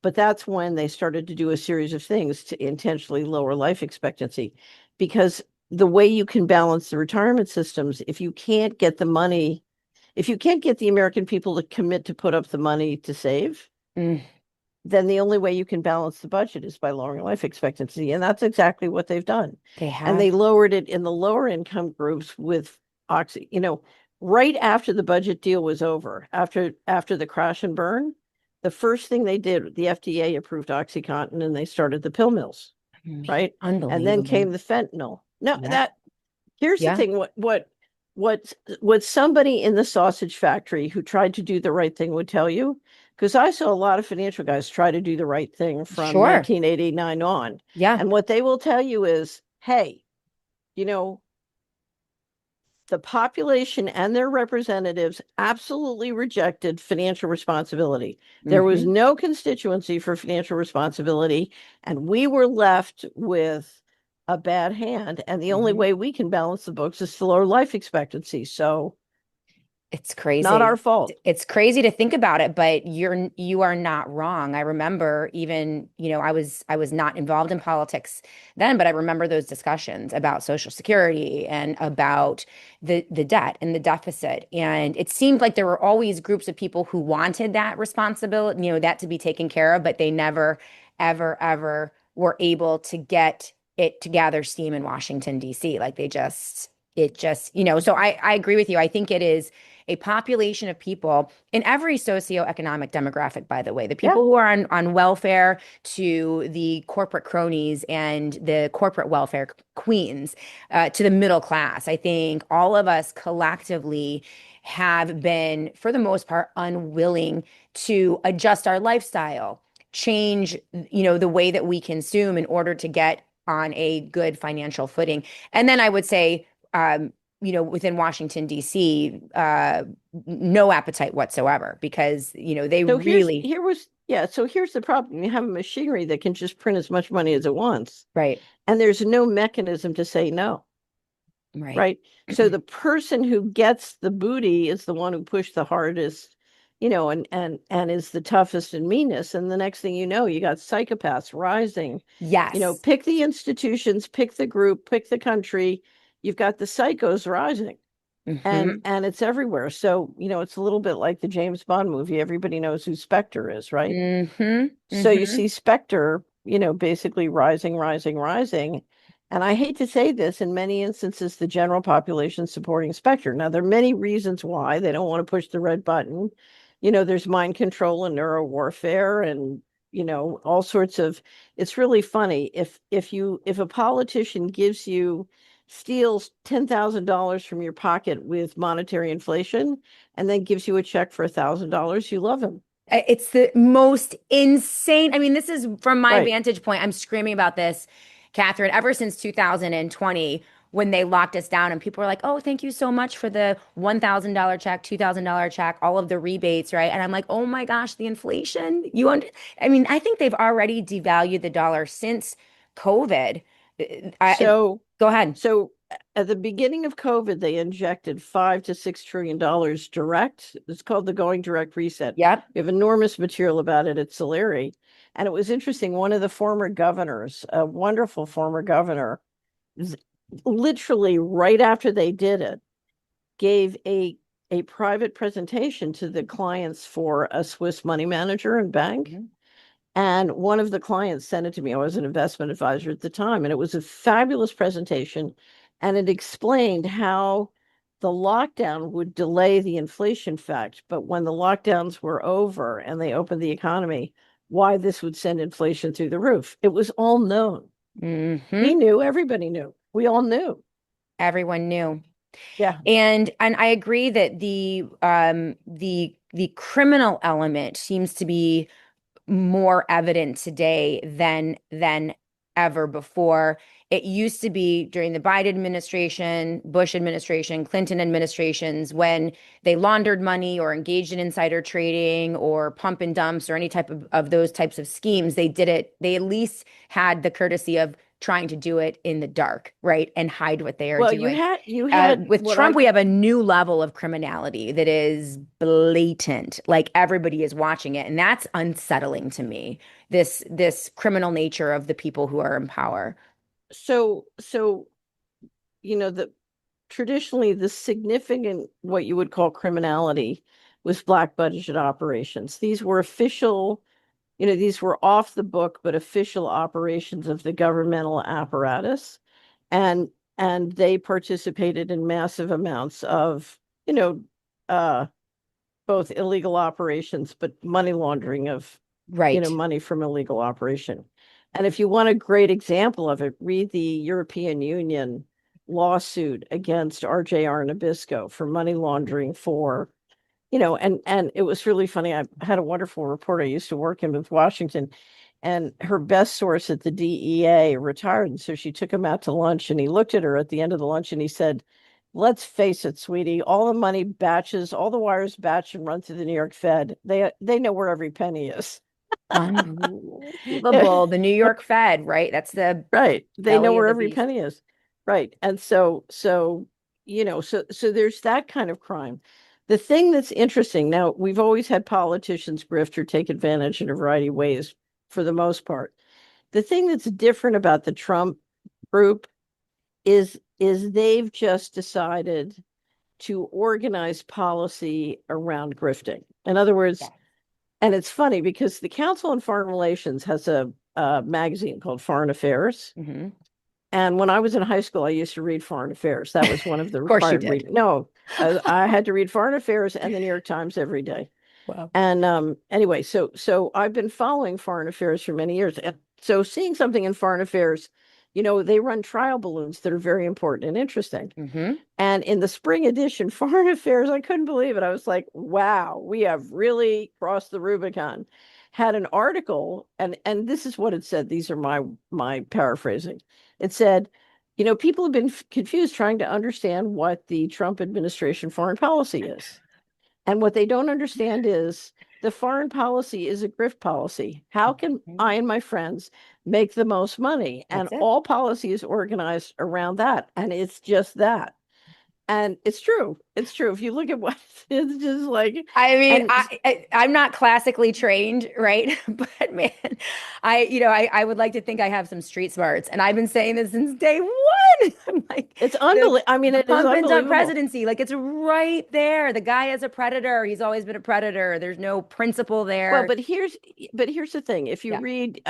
But that's when they started to do a series of things to intentionally lower life expectancy. Because the way you can balance the retirement systems, if you can't get the money, if you can't get the American people to commit to put up the money to save, Mm, then the only way you can balance the budget is by lowering life expectancy. And that's exactly what they've done. they And have. they lowered it in the lower income groups with oxy, right after the budget deal was over, after the crash and burn, the first thing they did, the FDA approved OxyContin and they started the pill mills, right? And then Unbelievable. came the fentanyl. No, Yeah. that here's the Yeah. thing. What somebody in the sausage factory who tried to do the right thing would tell you, because I saw a lot of financial guys try to do the right thing from Sure. 1989 on. Yeah. And what they will tell you is, hey, you know, the population and their representatives absolutely rejected financial responsibility. There was Hmm. no constituency for financial responsibility, and we were left with a bad hand. And the only Hmm. way we can balance the books is to lower life expectancy. So, It's not our crazy. fault. It's crazy to think about it, but you are not wrong. I remember even, I was not involved in politics then, but I remember those discussions about Social Security and about the debt and the deficit. And it seemed like there were always groups of people who wanted that responsibility, that to be taken care of, but they never, ever, ever were able to get it to gather steam in Washington, D.C. Like it just, so I agree with you. I think it is a population of people in every socioeconomic demographic, by the way, the Yeah. people who are on welfare to the corporate cronies and the corporate welfare queens, to the middle class. I think all of us collectively have been, for the most part, unwilling to adjust our lifestyle, change, the way that we consume in order to get on a good financial footing. And then I would say, within Washington, D.C., no appetite whatsoever because, they So really, so here's the problem. You have a machinery that can just print as much money as it wants, right, and there's no mechanism to say no. right. Right. So the person who gets the booty is the one who pushed the hardest, and is the toughest and meanest. And the next thing you know, you got psychopaths rising. Yes. Pick the institutions, pick the group, pick the country. You've got the psychos rising. And Hmm. it's everywhere. So, it's a little bit like the James Bond movie. Everybody knows who Spectre is, right? Hmm. So you Hmm. see Spectre, basically rising, rising, rising. And I hate to say this, in many instances, the general population supporting Spectre. Now, there are many reasons why they don't want to push the red button. There's mind control and neuro warfare and, all sorts of, it's really funny. If a politician steals $10,000 from your pocket with monetary inflation and then gives you a check for $1,000, you love him. It's the most insane. I mean, this is from my Right. vantage point. I'm screaming about this, Catherine, ever since 2020 when they locked us down and people were like, oh, thank you so much for the $1,000 check, $2,000 check, all of the rebates, right? And I'm like, oh my gosh, the inflation. I mean, I think they've already devalued the dollar since COVID. So, Go ahead. so at the beginning of COVID, they injected $5 to $6 trillion direct. It's called the Going Direct Reset. Yep. We have enormous material about it at Solari. And it was interesting. One of the former governors, a wonderful former governor, literally right after they did it, gave a private presentation to the clients for a Swiss money manager and bank. Mm-hmm. And one of the clients sent it to me. I was an investment advisor at the time, and it was a fabulous presentation. And it explained how the lockdown would delay the inflation fact. But when the lockdowns were over and they opened the economy, why this would send inflation through the roof. It was all known. He Mm-hmm. knew, everybody knew. We all knew. Everyone knew. Yeah. And I agree that the criminal element seems to be more evident today than ever before. It used to be during the Biden administration, Bush administration, Clinton administrations, when they laundered money or engaged in insider trading or pump and dumps or any type of those types of schemes, they at least had the courtesy of trying to do it in the dark, right? And hide what they are Well, you doing. had you had With what Trump, I we have a new level of criminality that is blatant. Like everybody is watching it, and that's unsettling to me. This criminal nature of the people who are in power. so the traditionally the significant what you would call criminality was black budget operations. These were official, these were off the book but official operations of the governmental apparatus, and they participated in massive amounts of, you know, uh both illegal operations but money laundering of, Right. money from illegal operation. And if you want a great example of it, read the European Union lawsuit against RJR Nabisco for money laundering for, and it was really funny. I had a wonderful reporter I used to work in with Washington, and her best source at the DEA retired. And so she took him out to lunch, and he looked at her at the end of the lunch and he said, let's face it, sweetie, all the money batches, all the wires batch and run through the New York Fed. They know where every penny is. Unbelievable. The New York Fed, right? That's the Right. They know belly of where the every beast. penny is. Right. And so there's that kind of crime. The thing that's interesting now, we've always had politicians grift or take advantage in a variety of ways for the most part. The thing that's different about the Trump group is they've just decided to organize policy around grifting. In other words, Yeah. and it's funny because the Council on Foreign Relations has a magazine called Foreign Affairs. Mhm. And when I was in high school, I used to read Foreign Affairs. That was one of the Of course you required did. reading. No, I had to read Foreign Affairs and the New York Times every day. Wow. And anyway, so I've been following Foreign Affairs for many years. And so seeing something in Foreign Affairs, they run trial balloons that are very important and interesting. Mhm. And in the spring edition, Foreign Affairs, I couldn't believe it. I was like, wow, we have really crossed the Rubicon. Had an article, and this is what it said. These are my paraphrasing. It said, people have been confused trying to understand what the Trump administration foreign policy is. And what they don't understand is the foreign policy is a grift policy. How can I and my friends make the most money? And That's it. all policy is organized around that. And it's just that. And it's true. It's true. If you look at what it's just like, I mean, and I'm not classically trained, right? But man, I would like to think I have some street smarts, and I've been saying this since day one. I'm like, it's unbelievable. I mean, the it is pump and dump unbelievable. presidency, like it's right there. The guy is a predator. He's always been a predator. There's no principle there. Well, but here's the thing. If you Yeah. read,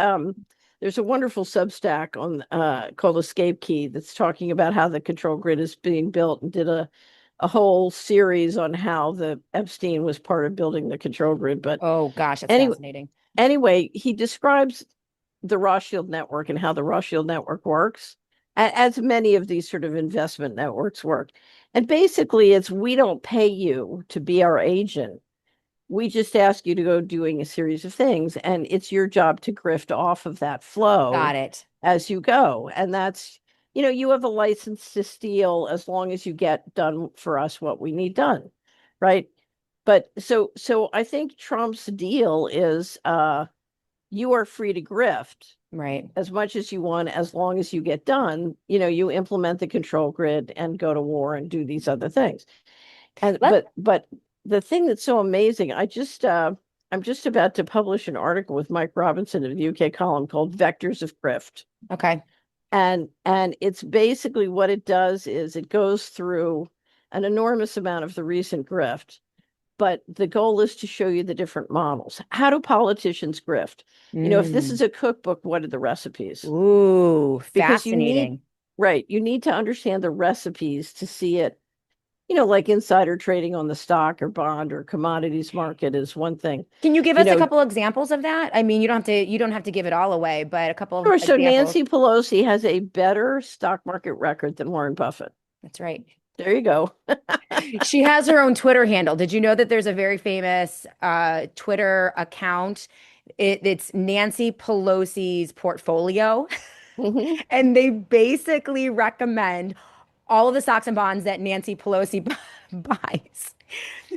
there's a wonderful Substack on called Escape Key that's talking about how the control grid is being built, and did a whole series on how the Epstein was part of building the control grid. But Oh gosh, that's anyway, fascinating. anyway, he describes the Rothschild network and how the Rothschild network works, as many of these sort of investment networks work. And basically, it's we don't pay you to be our agent. We just ask you to go doing a series of things, and it's your job to grift off of that flow Got it. as you go. And that's, you have a license to steal as long as you get done for us what we need done, right? But so I think Trump's deal is you are free to grift Right. as much as you want, as long as you get done, you implement the control grid and go to war and do these other things. And but the thing that's so amazing, I'm just about to publish an article with Mike Robinson of the UK column called Vectors of Grift. Okay. And it's basically what it does is it goes through an enormous amount of the recent grift, but the goal is to show you the different models. How do politicians grift? If this is a cookbook, what are the recipes? Ooh, Because fascinating. you need to understand the recipes to see it. Like insider trading on the stock or bond or commodities market is one thing. Can you give us a couple examples of that? I mean, you don't have to give it all away, but a couple of Sure. So examples. Nancy Pelosi has a better stock market record than Warren Buffett. That's right. There you go. She has her own Twitter handle. Did you know that there's a very famous Twitter account? It's Nancy Pelosi's portfolio. Mhm. And they basically recommend all of the stocks and bonds that Nancy Pelosi buys.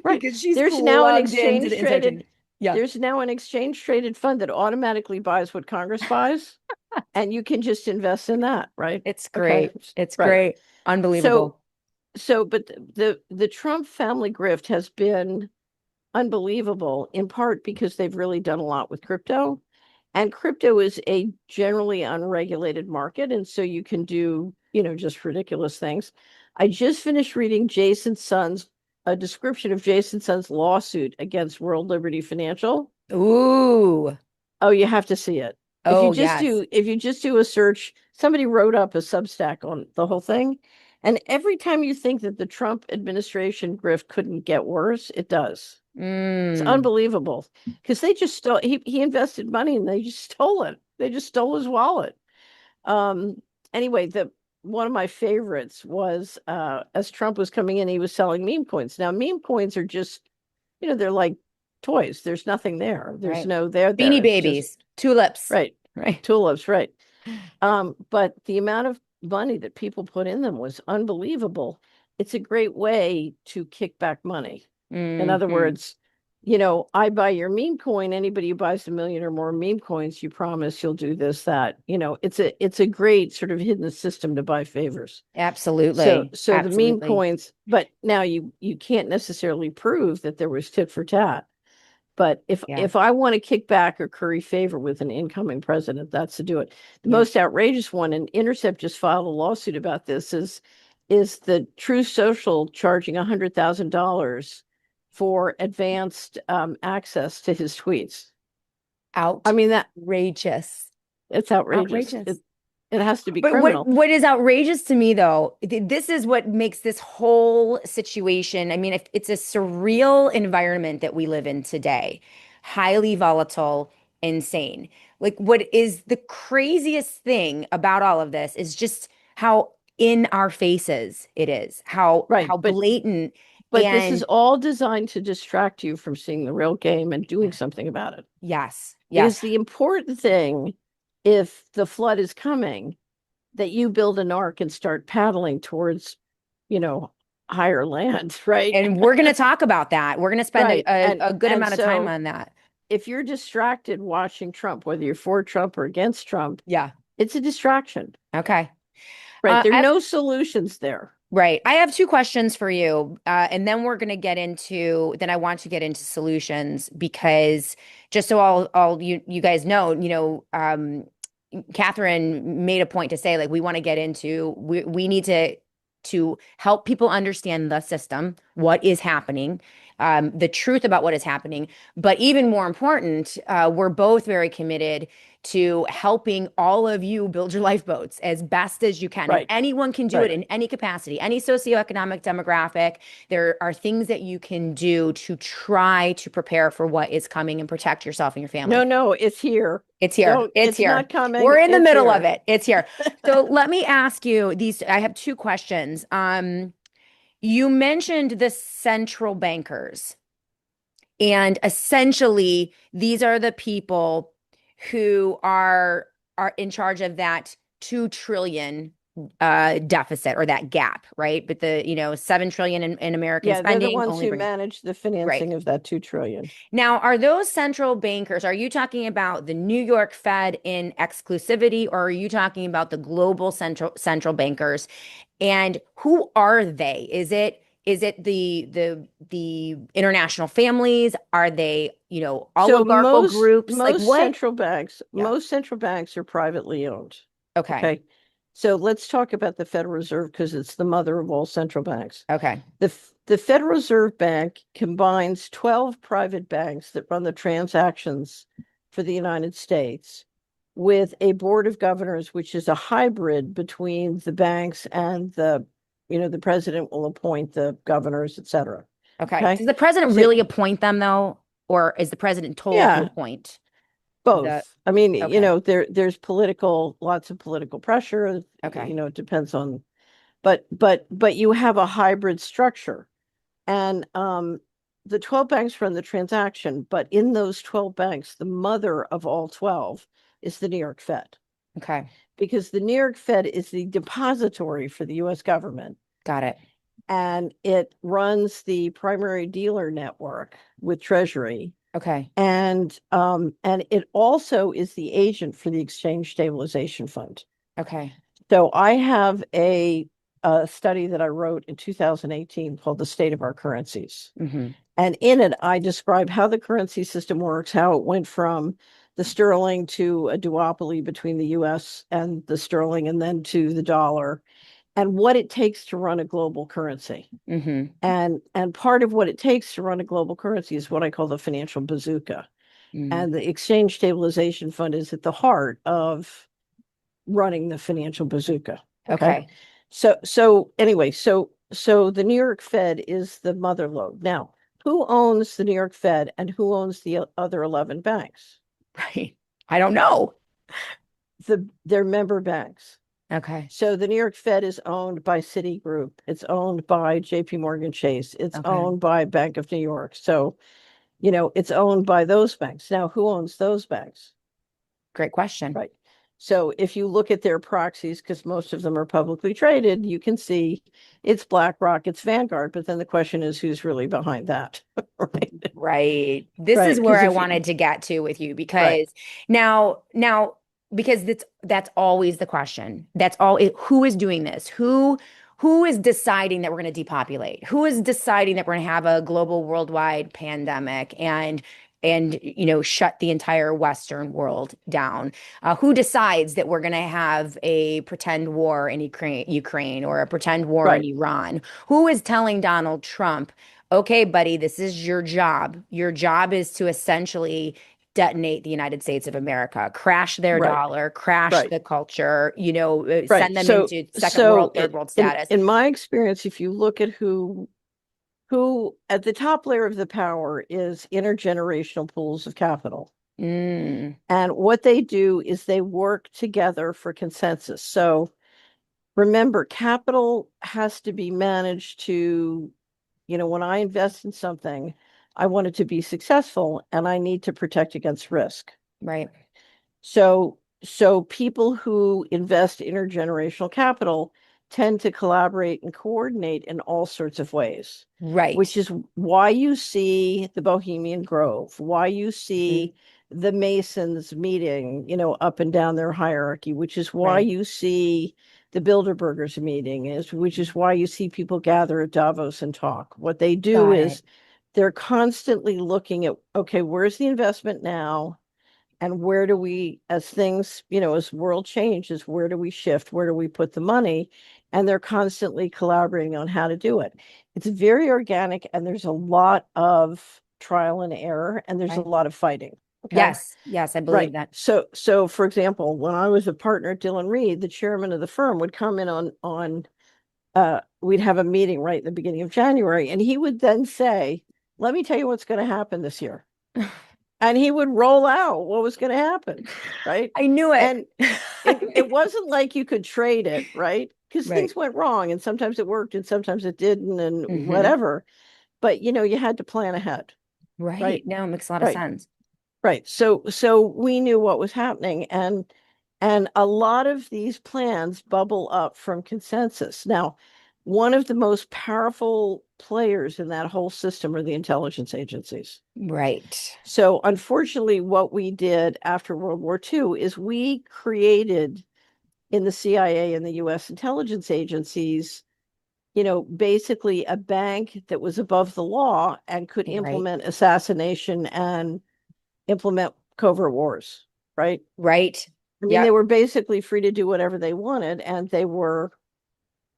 Right. Because she's There's now an plugged into the inside trading. Yeah. There's now an exchange traded fund that automatically buys what Congress buys, and you can just invest in that, right? It's great. Okay. It's Right. great. Unbelievable. But the Trump family grift has been unbelievable, in part because they've really done a lot with crypto. And crypto is a generally unregulated market. And so you can do, just ridiculous things. I just finished reading a description of Jason Sun's lawsuit against World Liberty Financial. Ooh. Oh, you have to see it. Oh, If you just do a search, somebody wrote up a Substack on the whole thing. And every time you think that the Trump administration grift couldn't get worse, it does. It's unbelievable, because they just stole. He invested money and they just stole it. They just stole his wallet. Anyway, one of my favorites was as Trump was coming in, he was selling meme coins. Now, meme coins are just, they're like toys. There's nothing there. There's no there. Beanie Babies, tulips. Right. Right. Tulips. Right. But the amount of money that people put in them was unbelievable. It's a great way to kick back money. In other words, I buy your meme coin. Anybody who buys 1 million or more meme coins, you promise you'll do this, that. It's a great sort of hidden system to buy favors. Absolutely. So the meme coins, but now you can't necessarily prove that there was tit for tat. But if I want to kick back or curry favor with an incoming president, that's to do it. The most outrageous one, and Intercept just filed a lawsuit about this, is the True Social charging $100,000 for advanced access to his tweets. Outrageous. I mean, It's outrageous. Outrageous. It has to be But what criminal. what is outrageous to me though, this is what makes this whole situation, I mean, if it's a surreal environment that we live in today, highly volatile, insane. Like what is the craziest thing about all of this is just how in our faces it is, Right. how blatant But this is and all designed to distract you from seeing the real game and doing something about it. yes, yes. Because the important thing, if the flood is coming, that you build an ark and start paddling towards, you know, higher land, right? And we're going to talk about that. We're going to spend Right. a good And amount of time so on that. if you're distracted watching Trump, whether you're for Trump or against Trump, Yeah. it's a distraction. Okay. Right. There are I no solutions there. Right. I have two questions for you. And then we're going to get into, then I want to get into solutions because just so all you guys know, Catherine made a point to say, like, we want to get into, we need to help people understand the system, what is happening, the truth about what is happening. But even more important, we're both very committed to helping all of you build your lifeboats as best as you can. And Right. anyone can do it Right. in any capacity, any socioeconomic demographic. There are things that you can do to try to prepare for what is coming and protect yourself and your family. No, it's here. It's here. It's It's here. not coming. We're in the It's middle of here. it. It's here. So let me ask you these. I have two questions. You mentioned the central bankers, and essentially these are the people who are in charge of that 2 trillion deficit or that gap, right? But the 7 trillion in American Yeah, they're the spending ones only who brings manage the right. financing of that 2 trillion. Now, are those central bankers, are you talking about the New York Fed in exclusivity, or are you talking about the global central bankers? And who are they? Is it the international families? Are they, So oligarchical groups? Like most what? central banks, Yeah. most central banks are privately owned. Okay. Okay. So let's talk about the Federal Reserve because it's the mother of all central banks. Okay. The Federal Reserve Bank combines 12 private banks that run the transactions for the United States with a board of governors, which is a hybrid between the banks and the president will appoint the governors, et cetera. Okay. Okay. Does the president So, really appoint them though? Or is the president told to yeah, appoint the, both. I mean, okay. there's lots of political pressure. Okay. It depends on, but you have a hybrid structure. And the 12 banks run the transaction, but in those 12 banks, the mother of all 12 is the New York Fed, Okay. because the New York Fed is the depository for the US government. Got it. And it runs the primary dealer network with Treasury. Okay. And it also is the agent for the Exchange Stabilization Fund. Okay. So I have a study that I wrote in 2018 called The State of Our Currencies. Mm-hmm. And in it, I describe how the currency system works, how it went from the sterling to a duopoly between the US and the sterling, and then to the dollar, and what it takes to run a global currency. Mm-hmm. And part of what it takes to run a global currency is what I call the financial bazooka. Mm-hmm. And the Exchange Stabilization Fund is at the heart of running the financial bazooka. Okay. So anyway, so the New York Fed is the mother lode. Now, who owns the New York Fed and who owns the other 11 banks? Right. I don't know. They're member banks. Okay. So the New York Fed is owned by Citigroup. It's owned by JP Morgan Chase. It's Okay. owned by Bank of New York. So, it's owned by those banks. Now, who owns those banks? Great question. Right. So if you look at their proxies, because most of them are publicly traded, you can see it's BlackRock, it's Vanguard, but then the question is who's really behind that? Right. Right. This Right, is where 'cause I if you- wanted to get to with you Right. because now because that's always the question. That's all who is doing this? Who is deciding that we're going to depopulate? Who is deciding that we're going to have a global worldwide pandemic and shut the entire Western world down? Who decides that we're going to have a pretend war in Ukraine or a pretend war in Right. Iran? Who is telling Donald Trump, okay, buddy, this is your job. Your job is to essentially detonate the United States of America, crash their Right. dollar, crash Right. the culture, Right. send them into second world, third world status. In my experience, if you look at who at the top layer of the power is intergenerational pools of capital. Mm, And what they do is they work together for consensus. So remember, capital has to be managed to, when I invest in something, I want it to be successful and I need to protect against risk. right. So people who invest intergenerational capital tend to collaborate and coordinate in all sorts of ways. Right. Which is why you see the Bohemian Grove, why you see the Masons meeting, up and down their hierarchy, which is why Right. you see the Bilderbergers meeting, which is why you see people gather at Davos and talk. What they do Got is it. they're constantly looking at, okay, where's the investment now? And where do we, as things, as world changes, where do we shift? Where do we put the money? And they're constantly collaborating on how to do it. It's very organic, and there's a lot of trial and error, and there's a Right. lot of fighting. Okay. Yes. Yes, I believe Right. that. So for example, when I was a partner at Dillon Reed, the chairman of the firm would come in on we'd have a meeting right in the beginning of January, and he would then say, let me tell you what's going to happen this year. And he would roll out what was going to happen, right? I knew it. And it wasn't like you could trade it, right? Because Right. things went wrong, and sometimes it worked and sometimes it didn't, and Mhm. whatever. But you had to plan ahead, Right. right? No, it makes a lot of Right. sense. Right. So we knew what was happening, and a lot of these plans bubble up from consensus. Now, one of the most powerful players in that whole system are the intelligence agencies. Right. So unfortunately, what we did after World War II is we created in the CIA and the US intelligence agencies, basically a bank that was above the law and could Right. implement assassination and implement covert wars, right? Right. I mean, Yeah. they were basically free to do whatever they wanted, and they were,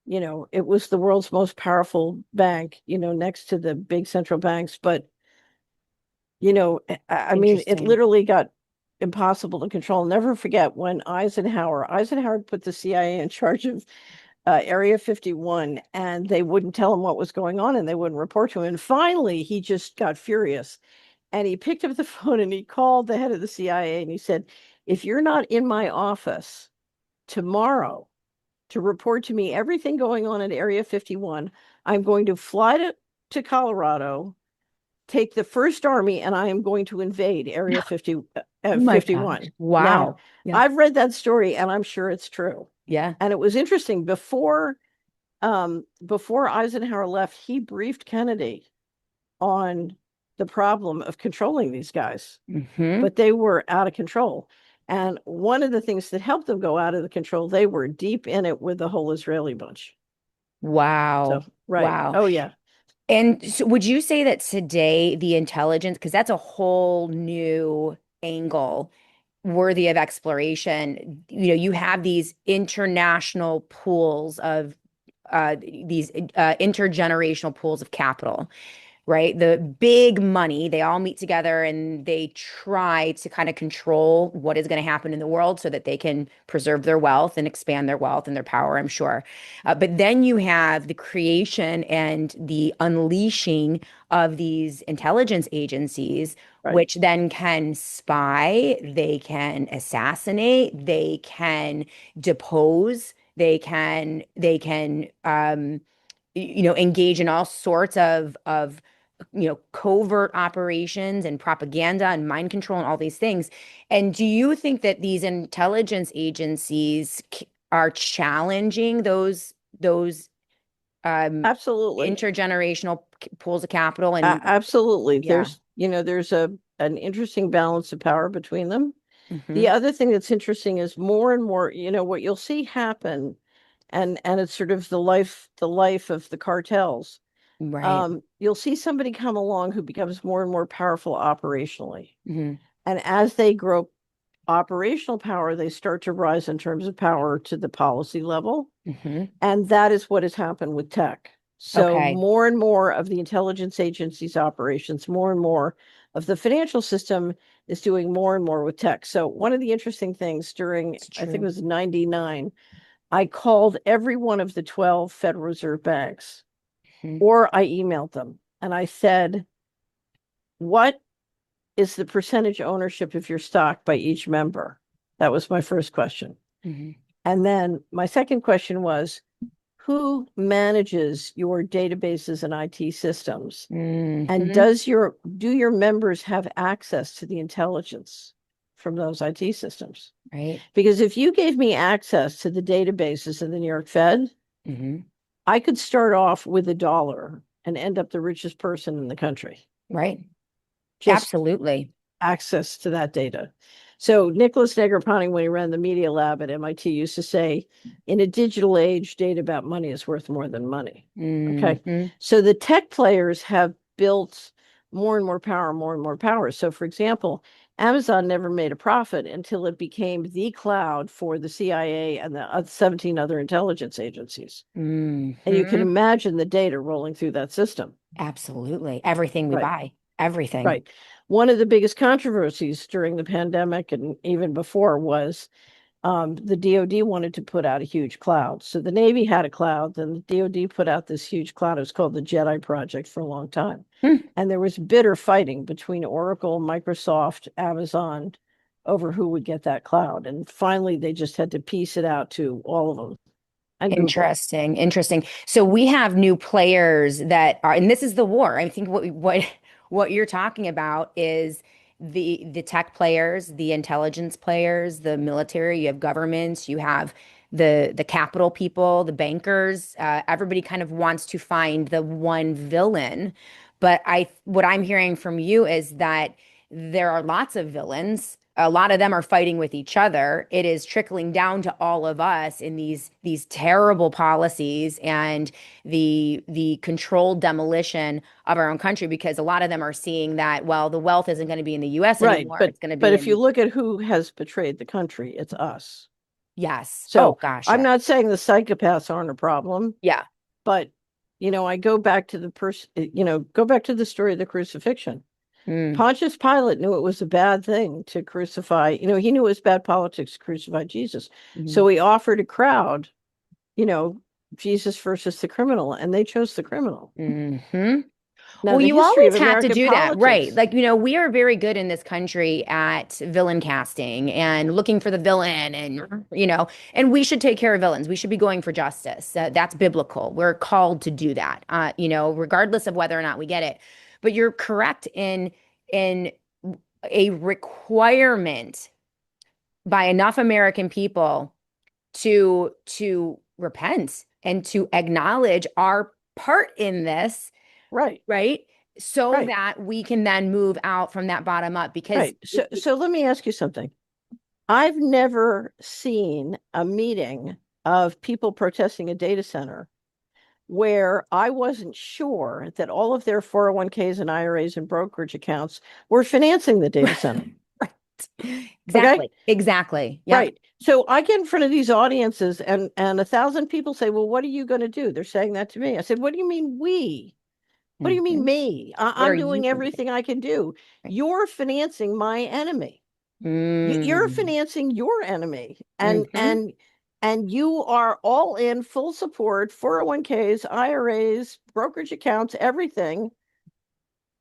it was the world's most powerful bank, next to the big central banks. But I mean, it Interesting. literally got impossible to control. Never forget when Eisenhower put the CIA in charge of Area 51, and they wouldn't tell him what was going on and they wouldn't report to him. And finally, he just got furious, and he picked up the phone and he called the head of the CIA and he said, if you're not in my office tomorrow to report to me everything going on at Area 51, I'm going to fly to Colorado, take the First Army, and I am going to invade Area 50, Oh my 51. gosh. Wow. Now, Yeah. I've read that story and I'm sure it's true. Yeah. And it was interesting. Before Eisenhower left, he briefed Kennedy on the problem of controlling these guys, Mhm. but they were out of control. And one of the things that helped them go out of the control, they were deep in it with the whole Israeli bunch. Wow. So, right. Wow. Oh, yeah. And so would you say that today the intelligence, because that's a whole new angle worthy of exploration, you have these international pools of these intergenerational pools of capital, right? The big money, they all meet together and they try to kind of control what is going to happen in the world so that they can preserve their wealth and expand their wealth and their power, I'm sure. But then you have the creation and the unleashing of these intelligence agencies, Right. which then can spy, they can assassinate, they can depose, they can engage in all sorts of covert operations and propaganda and mind control and all these things. And do you think that these intelligence agencies are challenging those Absolutely. intergenerational pools of capital? And Absolutely. yeah. There's an interesting balance of power between them. The Hmm. other thing that's interesting is more and more, what you'll see happen, and it's sort of the life of the cartels. Right. You'll see somebody come along who becomes more and more powerful operationally. Hmm. And as they grow operational power, they start to rise in terms of power to the policy level. Hmm. And that is what has happened with tech. So Okay. more and more of the intelligence agencies' operations, more and more of the financial system is doing more and more with tech. So one of the interesting things during, It's I think it true. was 99, I called every one of the 12 Federal Reserve banks, Mhm. or I emailed them, and I said, what is the percentage ownership of your stock by each member? That was my first question. Mhm. And then my second question was, who manages your databases and IT systems? And Mhm. do your members have access to the intelligence from those IT systems? Right. Because if you gave me access to the databases of the New York Fed, Mhm. I could start off with $1 and end up the richest person in the country. Right. Just Absolutely. access to that data. So Nicholas Negroponte, when he ran the Media Lab at MIT, used to say, in a digital age, data about money is worth more than money. Okay. Mhm. So the tech players have built more and more power, more and more power. So for example, Amazon never made a profit until it became the cloud for the CIA and the 17 other intelligence agencies. And you can Mhm. imagine the data rolling through that system. Absolutely. Everything we Right. buy. Everything. Right. One of the biggest controversies during the pandemic and even before was the DoD wanted to put out a huge cloud. So the Navy had a cloud, then the DoD put out this huge cloud. It was called the JEDI project for a long time. Hmm. And there was bitter fighting between Oracle, Microsoft, Amazon over who would get that cloud. And finally, they just had to piece it out to all of them and Google. Interesting. Interesting. So we have new players that are, and this is the war. I think what you're talking about is the tech players, the intelligence players, the military, you have governments, you have the capital people, the bankers. Everybody kind of wants to find the one villain. But what I'm hearing from you is that there are lots of villains. A lot of them are fighting with each other. It is trickling down to all of us in these terrible policies and the controlled demolition of our own country, because a lot of them are seeing that, well, the wealth isn't going to be in the US Right. anymore. But It's going to but be if you in, look at who has betrayed the country, it's us. yes. Oh So gosh, I'm yeah. not saying the psychopaths aren't a problem, Yeah. but I go back to the go back to the story of the crucifixion. Mm, Pontius Pilate knew it was a bad thing to crucify, he knew it was bad politics to crucify Jesus. mhm, So he offered a crowd, you know, Jesus versus the criminal, and they chose the criminal. mhm. Now, Well, the you history of always have to American do that, right? politics, Like, we are very good in this country at villain casting and looking for the villain, and we should take care of villains. We should be going for justice. That's biblical. We're called to do that, regardless of whether or not we get it. But you're correct in a requirement by enough American people to repent and to acknowledge our part in this, right, right? So right, that we can then move out from that bottom up. Because right. So let me ask you something. I've never seen a meeting of people protesting a data center where I wasn't sure that all of their 401ks and IRAs and brokerage accounts were financing the data center. right. Okay. Exactly. Yep. Right. So I get in front of these audiences and 1,000 people say, well, what are you going to do? They're saying that to me. I said, what do you mean we? What do you mean Mhm. me? What are I'm you doing going to do? everything I can do. Right. You're financing my enemy. You're Mm. financing your enemy. And Mhm. and and you are all in full support, 401ks, IRAs, brokerage accounts, everything,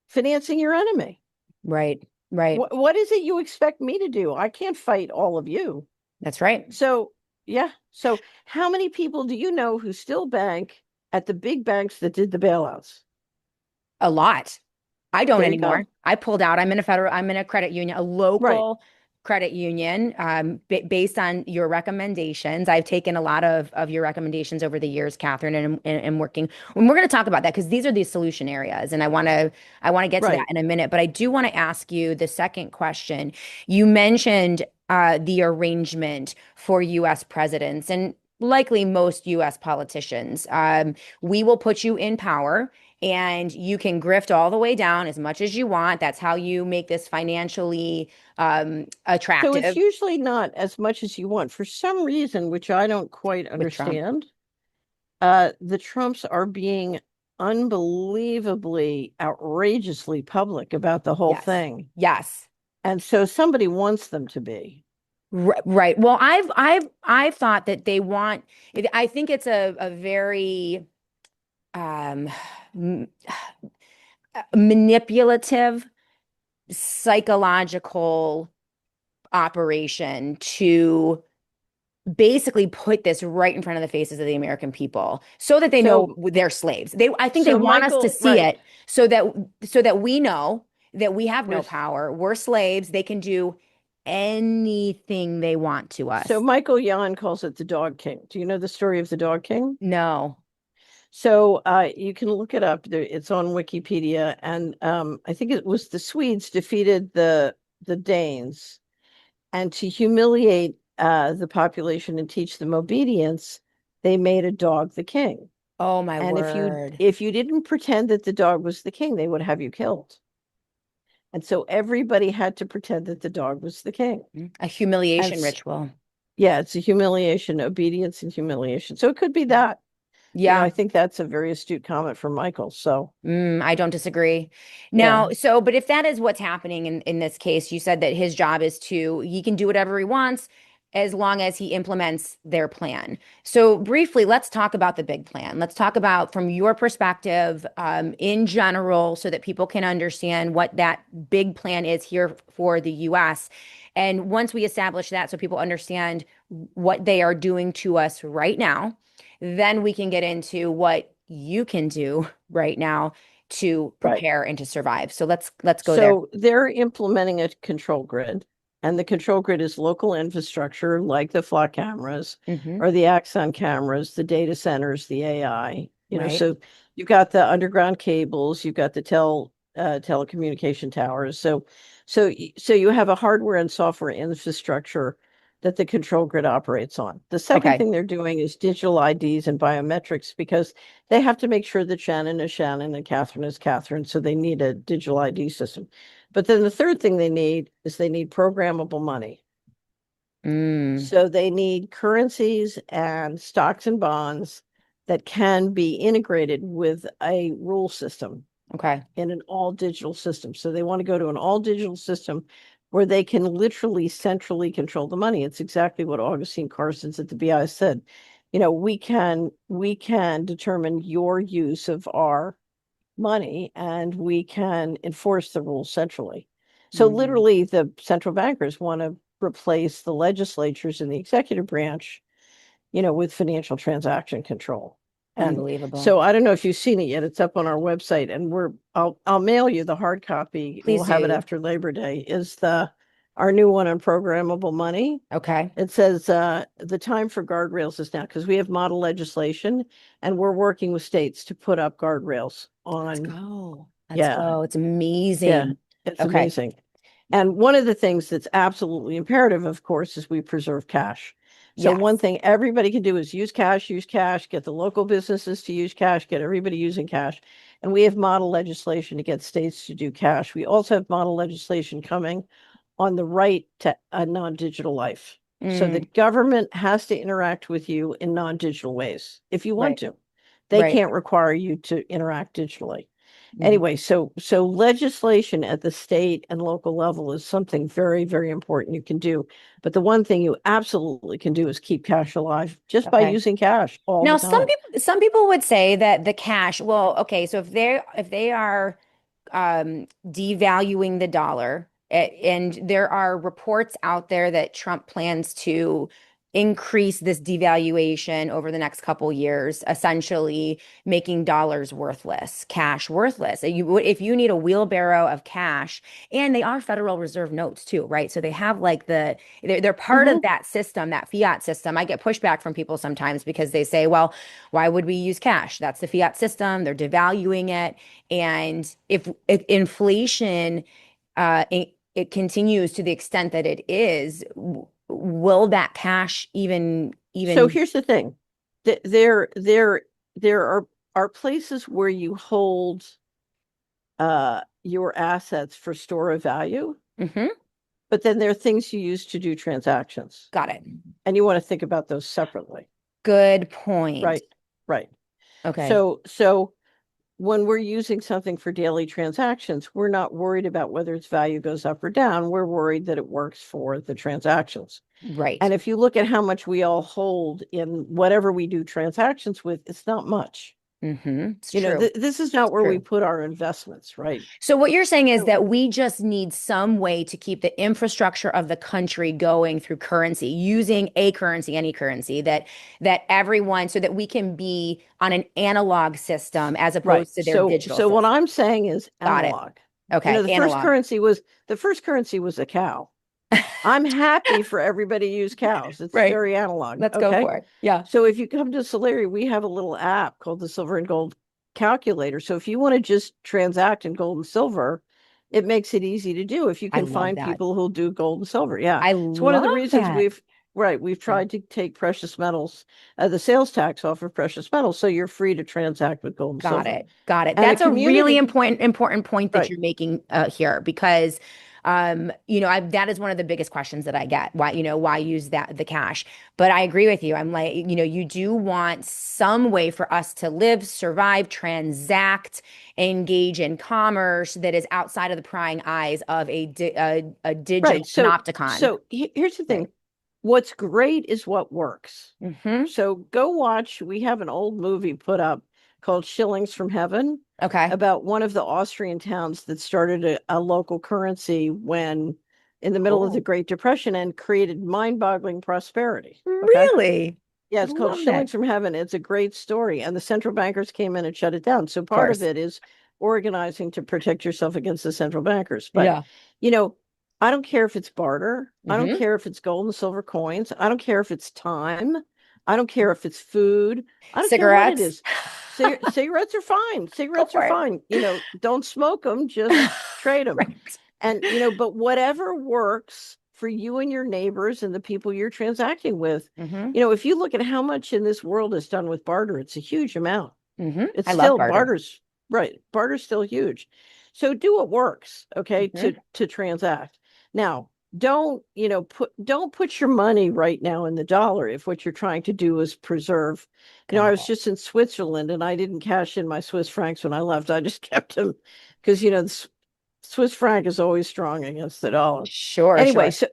financing your enemy. Right. Right. What is it you expect me to do? I can't fight all of you. That's right. So, yeah. So, how many people do you know who still bank at the big banks that did the bailouts? A lot. I don't There you anymore. go. I pulled out. I'm in a credit union, a Right. local credit union, based on your recommendations. I've taken a lot of your recommendations over the years, Catherine, and working. And we're going to talk about that because these are the solution areas, and I want to get to that Right. in a minute. But I do want to ask you the second question. You mentioned the arrangement for U.S. presidents and likely most U.S. politicians. We will put you in power and you can grift all the way down as much as you want. That's how you make this financially So it's attractive usually not as much as you want. For some reason, which I don't quite with Trump. understand, the Trumps are being unbelievably, outrageously public about the whole Yes. thing. Yes. And so somebody wants them to be. Right. Well, I've thought that they want, I think it's a very um manipulative psychological operation to basically put this right in front of the faces of the American people so that they know So, they're slaves. I think they so want us to Michael, see right. it so that we know that we have no We're, power. We're slaves. They can do anything they want to so us. Michael Yon calls it the Dog King. Do you know the story of the Dog King? No. So you can look it up. It's on Wikipedia, and I think it was the Swedes defeated the Danes, and to humiliate the population and teach them obedience, they made a dog the king. Oh my And word. if you didn't pretend that the dog was the king, they would have you killed. And so everybody had to pretend that the dog was the king. A And humiliation ritual. yeah, it's a humiliation, obedience and humiliation. So it could be that. Yeah. I think that's a very astute comment from Michael. So I don't disagree. yeah, Now, but if that is what's happening in this case, you said that his job is he can do whatever he wants as long as he implements their plan. So briefly, let's talk about the big plan. Let's talk about from your perspective, in general, so that people can understand what that big plan is here for the US. And once we establish that, so people understand what they are doing to us right now, then we can get into what you can do right now to right. prepare and to survive. So let's go there. So they're implementing a control grid, and the control grid is local infrastructure like the flock cameras Hmm. or the Axon cameras, the data centers, the AI. Right. So you've got the underground cables, you've got the telecommunication towers. So you have a hardware and software infrastructure that the control grid operates on. The second Okay. thing they're doing is digital IDs and biometrics because they have to make sure that Shannon is Shannon and Catherine is Catherine. So they need a digital ID system. But then the third thing they need is they need programmable money. Mm, So they need currencies and stocks and bonds that can be integrated with a rule system okay. in an all digital system. So they want to go to an all digital system where they can literally centrally control the money. It's exactly what Augustine Carson's at the BI said. We can determine your use of our money and we can enforce the rules centrally. So Mm, literally the central bankers want to replace the legislatures in the executive branch, with financial transaction control. And unbelievable. so I don't know if you've seen it yet. It's up on our website, and I'll mail you the hard copy. We'll Please have it do. after Labor Day. Is our new one on programmable money. Okay. It says the time for guardrails is now because we have model legislation, and we're working with states to put up guardrails Let's on. go. Let's Yeah, go. It's yeah, amazing. it's Okay. amazing. And one of the things that's absolutely imperative, of course, is we preserve cash. So one Yes. thing everybody can do is use cash, get the local businesses to use cash, get everybody using cash. And we have model legislation to get states to do cash. We also have model legislation coming on the right to a non-digital life. So the Mm, government has to interact with you in non-digital ways if you want right. to. They Right. can't require you to interact digitally. Mhm. Anyway, so legislation at the state and local level is something very, very important you can do. But the one thing you absolutely can do is keep cash alive just by Okay. using cash all Now, the time. some people would say that the cash, well, okay, so if they are devaluing the dollar, and there are reports out there that Trump plans to increase this devaluation over the next couple years, essentially making dollars worthless, cash worthless. If you need a wheelbarrow of cash, and they are Federal Reserve notes too, right? So they have like they're part of Mhm. that system, that fiat system. I get pushback from people sometimes because they say, well, why would we use cash? That's the fiat system. They're devaluing it. And if inflation it continues to the extent that it is, will that cash So even here's the thing. There are places where you hold your assets for store of value, Mhm. but then there are things you use to do transactions. Got it. And you want to think about those separately. Good point. Right, right. Okay. So when we're using something for daily transactions, we're not worried about whether its value goes up or down. We're worried that it works for the transactions. Right. And if you look at how much we all hold in whatever we do transactions with, it's not much. It's You know, true. this is not where we True. put our investments, right? So what you're saying is So, that we just need some way to keep the infrastructure of the country going through currency, using a currency, any currency that everyone, so that we can be on an analog system as right. opposed to their digital So what system. I'm saying is Got it. analog. You Okay, know, analog. the first currency was a cow. I'm happy for everybody to use cows. It's Right. very analog. Let's go Okay. for it. Yeah. So if you come to Solari, we have a little app called the Silver and Gold Calculator. So if you want to just transact in gold and silver, it makes it easy to do if you I can love find that. people who'll do gold and silver. Yeah. I It's one of the love reasons that. we've tried to take precious metals, the sales tax off of precious metals. So you're free to transact with gold and Got silver. it. Got it. And the That's a really community, important point that right. you're making here because that is one of the biggest questions that I get. Why use the cash? But I agree with you. I'm like, you do want some way for us to live, survive, transact, engage in commerce that is outside of the prying eyes of a digital Right. panopticon. Here's the thing. Right. What's great is what works. Mm-hmm. So go watch. We have an old movie put up called Shillings from Heaven Okay. about one of the Austrian towns that started a local currency when in the middle of the Cool. Great Depression and created mind-boggling prosperity. Okay. Really? Yeah, I it's called love that. Shillings from Heaven. It's a great story. And the central bankers came in and shut it down. So Of part of course. it is organizing to protect yourself against the central bankers. But, Yeah. you know, I don't care if it's barter. I don't Mm-hmm. care if it's gold and silver coins. I don't care if it's time. I don't care if it's food. I don't care what it Cigarettes. is. Cigarettes are fine. Go Cigarettes are for it. fine. Don't smoke them, just trade them. Right. And, but whatever works for you and your neighbors and the people you're transacting with, Mm-hmm. if you look at how much in this world is done with barter, it's a huge amount. Mm-hmm. It's I love still barter. barter's right. Barter's still huge. So do what works, okay, Mm-hmm. to transact. Now, don't put your money right now in the dollar if what you're trying to do is preserve. I was just in Switzerland and I didn't cash in my Swiss francs when I left. I just kept them because the Swiss franc is always strong against the dollar. Sure, Anyway, sure.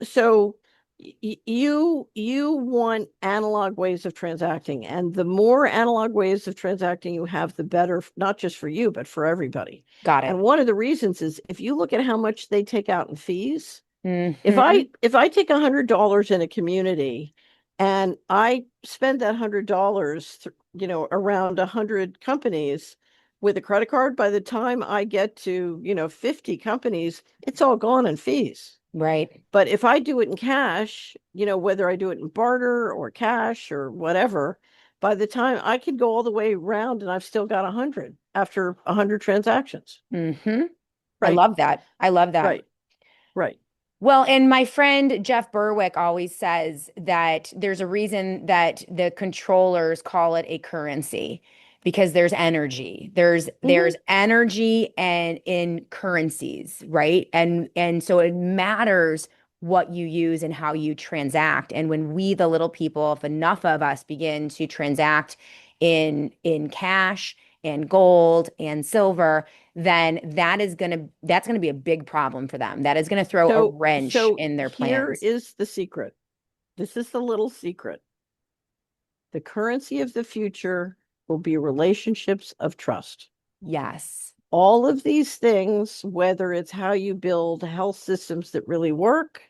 so you want analog ways of transacting, and the more analog ways of transacting you have, the better, not just for you, but for everybody. Got And it. one of the reasons is if you look at how much they take out in fees, if Mm-hmm. I take $100 in a community and I spend that $100, around 100 companies with a credit card, by the time I get to 50 companies, it's all gone in fees. Right. But if I do it in cash, whether I do it in barter or cash or whatever, by the time I can go all the way around and I've still got 100 after 100 transactions. Mm-hmm. I Right. love that. I love that. Right. Right. Well, and my friend Jeff Berwick always says that there's a reason that the controllers call it a currency because there's energy. There's energy and in currencies, right? And so it matters what you use and how you transact. And when we, the little people, if enough of us begin to transact in cash and gold and silver, then that's gonna be a big problem for them. That is gonna throw a wrench in their here plans. is the secret. This is the little secret. The currency of the future will be relationships of trust. Yes. All of these things, whether it's how you build health systems that really work,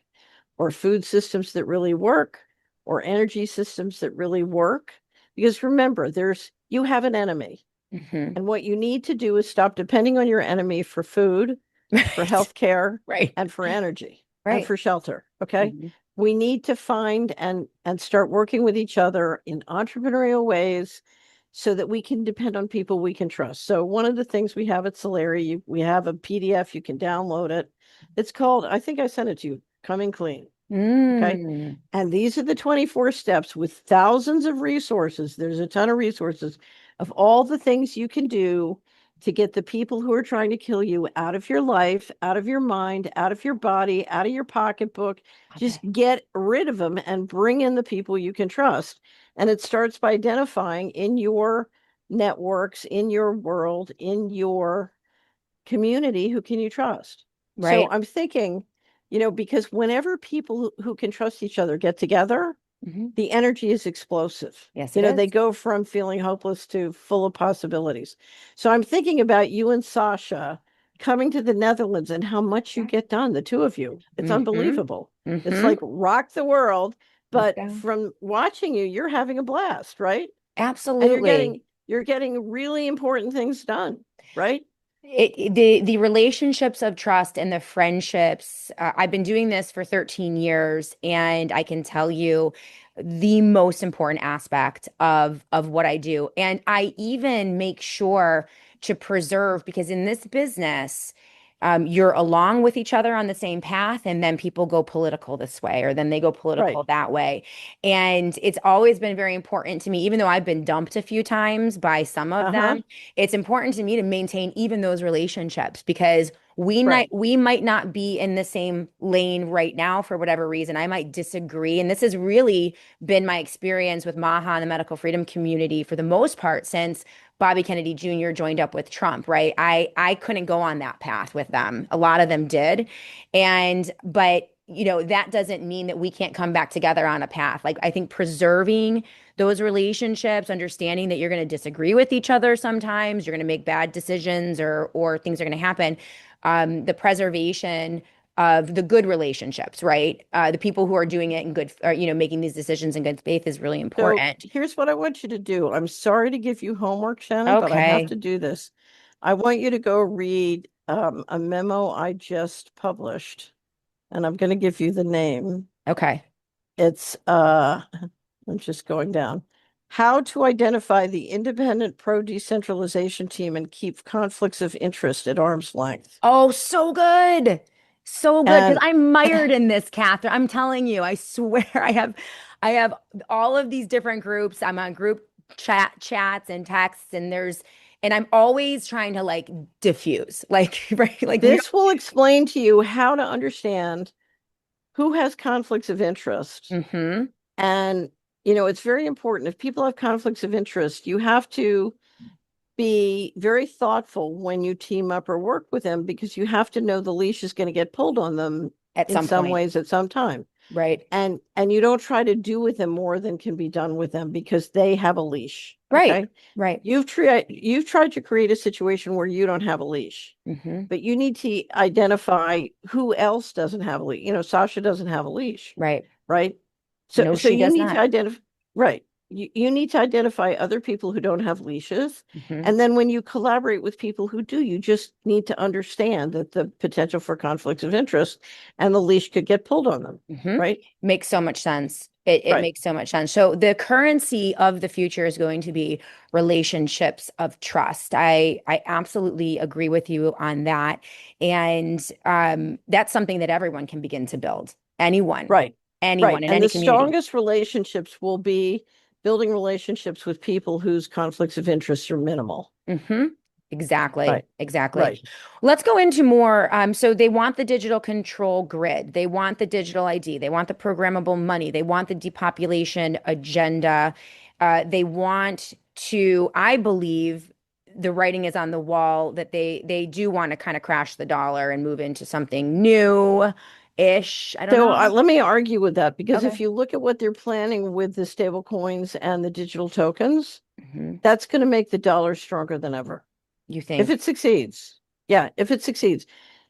or food systems that really work, or energy systems that really work, because remember, you have an enemy. Mm-hmm. And what you need to do is stop depending on your enemy for food, for healthcare, Right. and for energy, Right. and for shelter. Okay. Mm-hmm. We need to find and start working with each other in entrepreneurial ways so that we can depend on people we can trust. So one of the things we have at Solari, we have a PDF, you can download it. It's called, I think I sent it to you, Coming Clean. Okay. And these are the 24 steps with thousands of resources. There's a ton of resources of all the things you can do to get the people who are trying to kill you out of your life, out of your mind, out of your body, out of your pocketbook. Just get rid of them and bring in the people you can trust. And it starts by identifying in your networks in your world, in your community, who can you trust? So Right. I'm thinking, because whenever people who can trust each other get together, Mhm. the energy is explosive. Yes, it They is. go from feeling hopeless to full of possibilities. So I'm thinking about you and Sasha coming to the Netherlands and how much you get done, the two of you. It's Mhm. unbelievable. It's Mhm. like rock the world. Let's But go. from watching you, you're having a blast, right? And Absolutely. you're getting really important things done, right? The relationships of trust and the friendships, I've been doing this for 13 years, and I can tell you the most important aspect of what I do. And I even make sure to preserve, because in this business, you're along with each other on the same path, and then people go political this way, or then they go Right. political that way. And it's always been very important to me, even though I've been dumped a few times by some of Uh-huh. them, it's important to me to maintain even those relationships, because Right. we might not be in the same lane right now for whatever reason. I might disagree. And this has really been my experience with MAHA and the medical freedom community for the most part since Bobby Kennedy Jr. joined up with Trump, right? I couldn't go on that path with them. A lot of them did. But that doesn't mean that we can't come back together on a path. Like, I think preserving those relationships, understanding that you're going to disagree with each other sometimes, you're going to make bad decisions, or things are going to happen. The preservation of the good relationships, right? The people who are doing it in good, or, making these decisions in good faith is really So important. here's what I want you to do. I'm sorry to give you homework, Shannon, but I have Okay. to do this. I want you to go read a memo I just published, and I'm going to give you the name. Okay. It's I'm just going down. How to identify the independent pro-decentralization team and keep conflicts of interest at arm's length. Oh, so good. So good. Because And I'm mired in this, Catherine. I'm telling you, I swear I have all of these different groups. I'm on group chats and texts, and I'm always trying to like diffuse. Like, right, like we this will explain to you how to understand who has conflicts of interest. don't. Mm-hmm. And, it's very important. If people have conflicts of interest, you have to be very thoughtful when you team up or work with them, because you have to know the leash is going to get pulled on them At in some some point. ways at some time. Right. And you don't try to do with them more than can be done with them, because they have a leash. Right. Okay. Right. You've tried to create a situation where you don't have a leash, Mm-hmm. but you need to identify who else doesn't have a leash. Sasha doesn't have a leash, Right. right? So No, so she you does need to not. identify, right. You need to identify other people who don't have leashes. Mm-hmm. And then when you collaborate with people who do, you just need to understand that the potential for conflicts of interest and the leash could get pulled on them, Mm-hmm. right? Makes so much sense. It Right. makes so much sense. So the currency of the future is going to be relationships of trust. I absolutely agree with you on that. And that's something that everyone can begin to build. Anyone, Right. Right. anyone in And any the community. strongest relationships will be building relationships with people whose conflicts of interest are minimal. Mm-hmm. Exactly. Right. Exactly. Right. Let's go into more. So they want the digital control grid. They want the digital ID. They want the programmable money. They want the depopulation agenda. They want to, I believe, the writing is on the wall that they do want to kind of crash the dollar and move into something new-ish. I don't So know. let me argue with that, because if Okay. you look at what they're planning with the stable coins and the digital tokens, Hmm. that's going to make the dollar stronger than ever. You If think? it succeeds. Yeah, if it succeeds.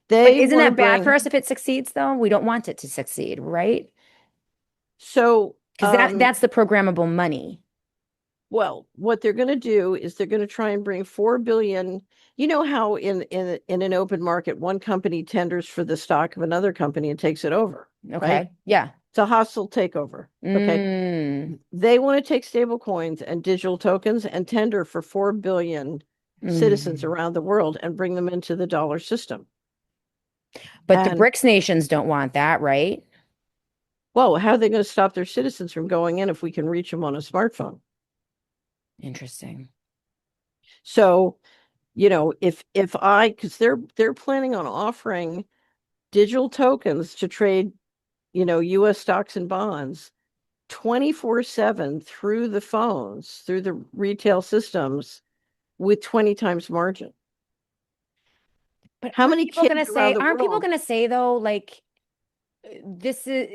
But They isn't want to that bad for bring, us if it succeeds, though? We don't want it to succeed, right? so Because that's the programmable money. well, what they're going to do is they're going to try and bring 4 billion. You know how in an open market, one company tenders for the stock of another company and takes it over, right? Okay. Yeah. It's a hostile takeover. Okay. Mm, They want to take stable coins and digital tokens and tender for 4 billion citizens mm. around the world and bring them into the dollar system. But the And BRICS nations don't want that, right? whoa, how are they going to stop their citizens from going in if we can reach them on a smartphone? Interesting. So, if I, because they're planning on offering digital tokens to trade, US stocks and bonds 24/7 through the phones, through the retail systems, with 20 times margin. But How aren't many people kids gonna around say, the aren't people world? gonna say though, like this is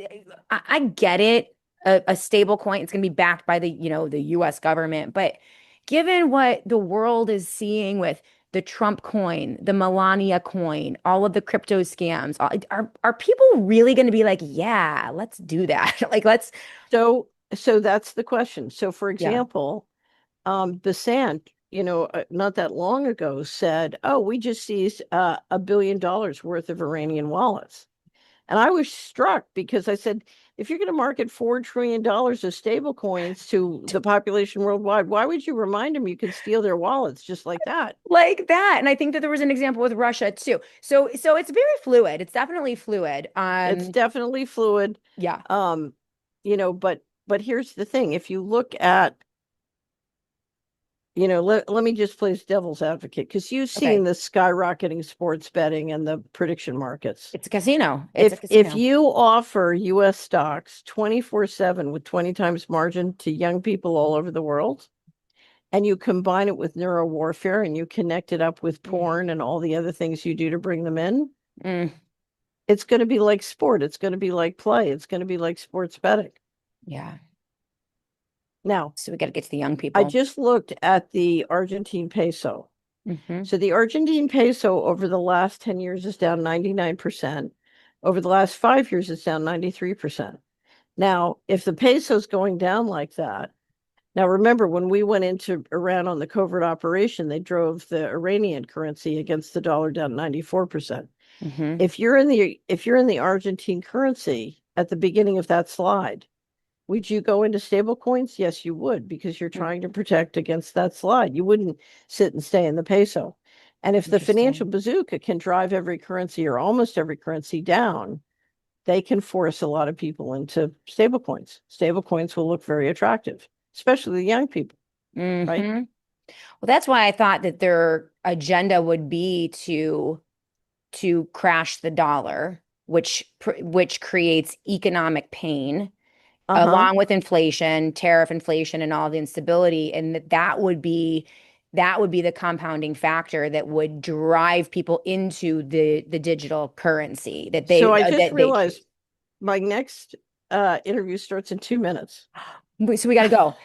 I get it, a stable coin, it's gonna be backed by the, the US government, but given what the world is seeing with the Trump coin, the Melania coin, all of the crypto scams, are people really gonna be like, yeah, let's do that? Like let's So that's the question. So for yeah. example, Besant, not that long ago said, "Oh, we just seized $1 billion worth of Iranian wallets." And I was struck because I said, if you're going to market $4 trillion of stable coins to the population worldwide, why would you remind them you can steal their wallets just like that? Like that. And I think that there was an example with Russia too. So it's very fluid. It's definitely fluid. It's definitely fluid. Yeah. But here's the thing. If you look at, let me just play devil's advocate, because you've seen Okay. the skyrocketing sports betting and the prediction markets. It's a casino. It's a If casino. you offer US stocks 24/7 with 20 times margin to young people all over the world, and you combine it with neuro warfare and you connect it up with porn and all the other things you do to bring them in, Mm, it's going to be like sport. It's going to be like play. It's going to be like sports betting. yeah. Now, So we got to get to the young I people. just looked at the Argentine peso. Hmm. So the Argentine peso over the last 10 years is down 99%. Over the last 5 years, it's down 93%. Now, if the peso is going down like that, now remember when we went into Iran on the covert operation, they drove the Iranian currency against the dollar down 94%. Hmm. If you're in the Argentine currency at the beginning of that slide, would you go into stable coins? Yes, you would, because you're trying to protect against that slide. You wouldn't sit and stay in the peso. And if the financial Interesting. bazooka can drive every currency or almost every currency down, they can force a lot of people into stable coins. Stable coins will look very attractive, especially the young people, right? Hmm. Well, that's why I thought that their agenda would be to crash the dollar, which creates economic pain Uh-huh. along with inflation, tariff inflation, and all the instability, and that would be the compounding factor that would drive people into the digital currency that So they I just that they realized choose. my next interview starts in 2 minutes. So we got to go.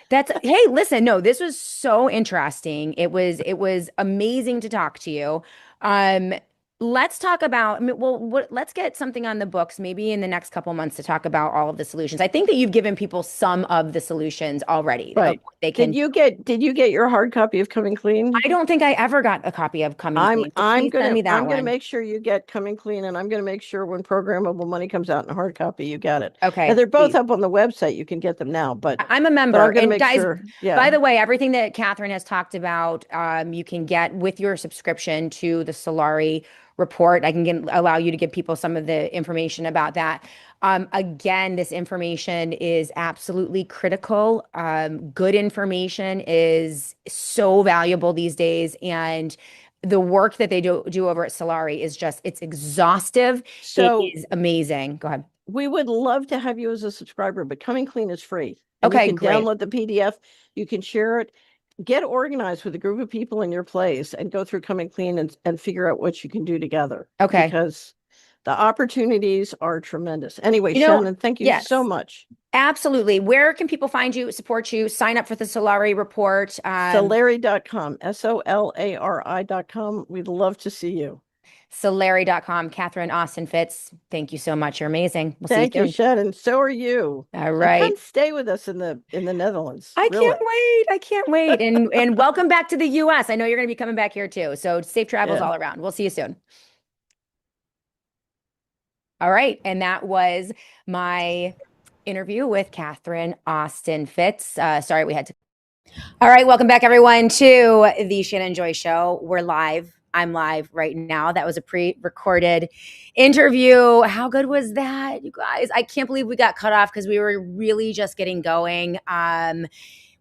Hey, listen, no, this was so interesting. It was amazing to talk to you. Um, let's talk about, I mean, well, let's get something on the books maybe in the next couple months to talk about all of the solutions. I think that you've given people some of the solutions already of Right. what they can. Did you get your hard copy of Coming Clean? I don't think I ever got a copy of Coming Clean, so please send me that I'm gonna one. make sure you get Coming Clean, and I'm gonna make sure when Programmable Money comes out in a hard copy, you get it. Now Okay, they're both please. up on the website. You can get them now, but I'm a but I'm member. gonna And make guys, sure. by Yeah. the way, everything that Catherine has talked about, you can get with your subscription to the Solari report. I can allow you to give people some of the information about that. Again, this information is absolutely critical. Good information is so valuable these days. And the work that they do over at Solari is it's exhaustive. It So is amazing. Go ahead. we would love to have you as a subscriber, but Coming Clean is free, and you Okay, can great. download the PDF. You can share it. Get organized with a group of people in your place and go through Coming Clean and figure out what you can do together, Okay. because the opportunities are tremendous. Anyway, You know, Shannon, thank you so yes. much. Absolutely. Where can people find you, support you, sign up for the Solari report? Solari.com, Solari.com. We'd love to see you. Solari.com. Catherine Austin Fitz, thank you so much. You're amazing. We'll see you Thank you, soon. Shannon. So are you. All And come right. stay with us in the Netherlands. I can't Really. wait. I can't wait. And welcome back to the US. I know you're going to be coming back here too. So safe travels Yeah. all around. We'll see you soon. All right. And that was my interview with Catherine Austin Fitz. Sorry, we had to. All right, welcome back, everyone, to the Shannon Joy Show. We're live. I'm live right now. That was a pre-recorded interview. How good was that, you guys? I can't believe we got cut off because we were really just getting going.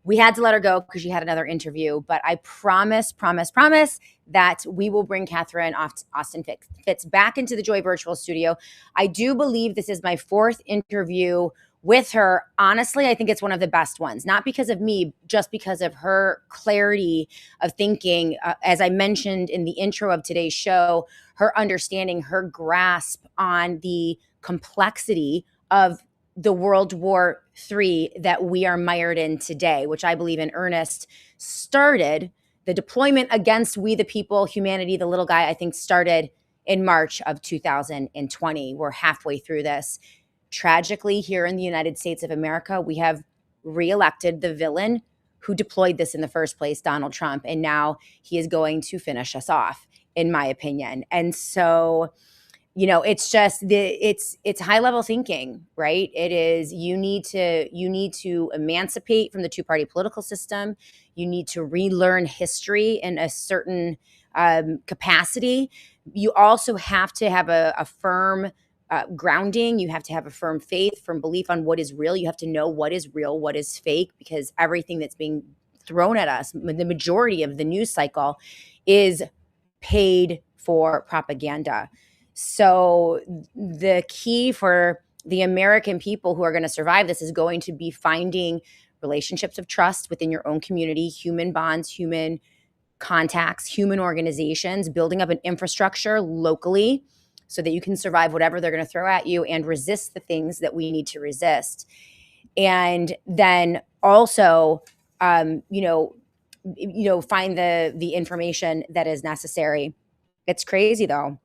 We had to let her go because she had another interview, but I promise that we will bring Catherine Austin Fitz back into the Joy Virtual Studio. I do believe this is my fourth interview with her, honestly, I think it's one of the best ones, not because of me, just because of her clarity of thinking. As I mentioned in the intro of today's show, her understanding, her grasp on the complexity of the World War III that we are mired in today, which I believe in earnest started the deployment against we the people, humanity, the little guy, I think started in March of 2020. We're halfway through this. Tragically, here in the United States of America, we have reelected the villain who deployed this in the first place, Donald Trump, and now he is going to finish us off, in my opinion. And so, it's just it's high level thinking, right? It is you need to emancipate from the two-party political system. You need to relearn history in a certain capacity. You also have to have a firm grounding. You have to have a firm faith, firm belief on what is real. You have to know what is real, what is fake, because everything that's being thrown at us, the majority of the news cycle, is paid for propaganda. So the key for the American people who are going to survive this is going to be finding relationships of trust within your own community, human bonds, human contacts, human organizations, building up an infrastructure locally so that you can survive whatever they're going to throw at you and resist the things that we need to resist. And then also, find the information that is necessary. It's crazy though.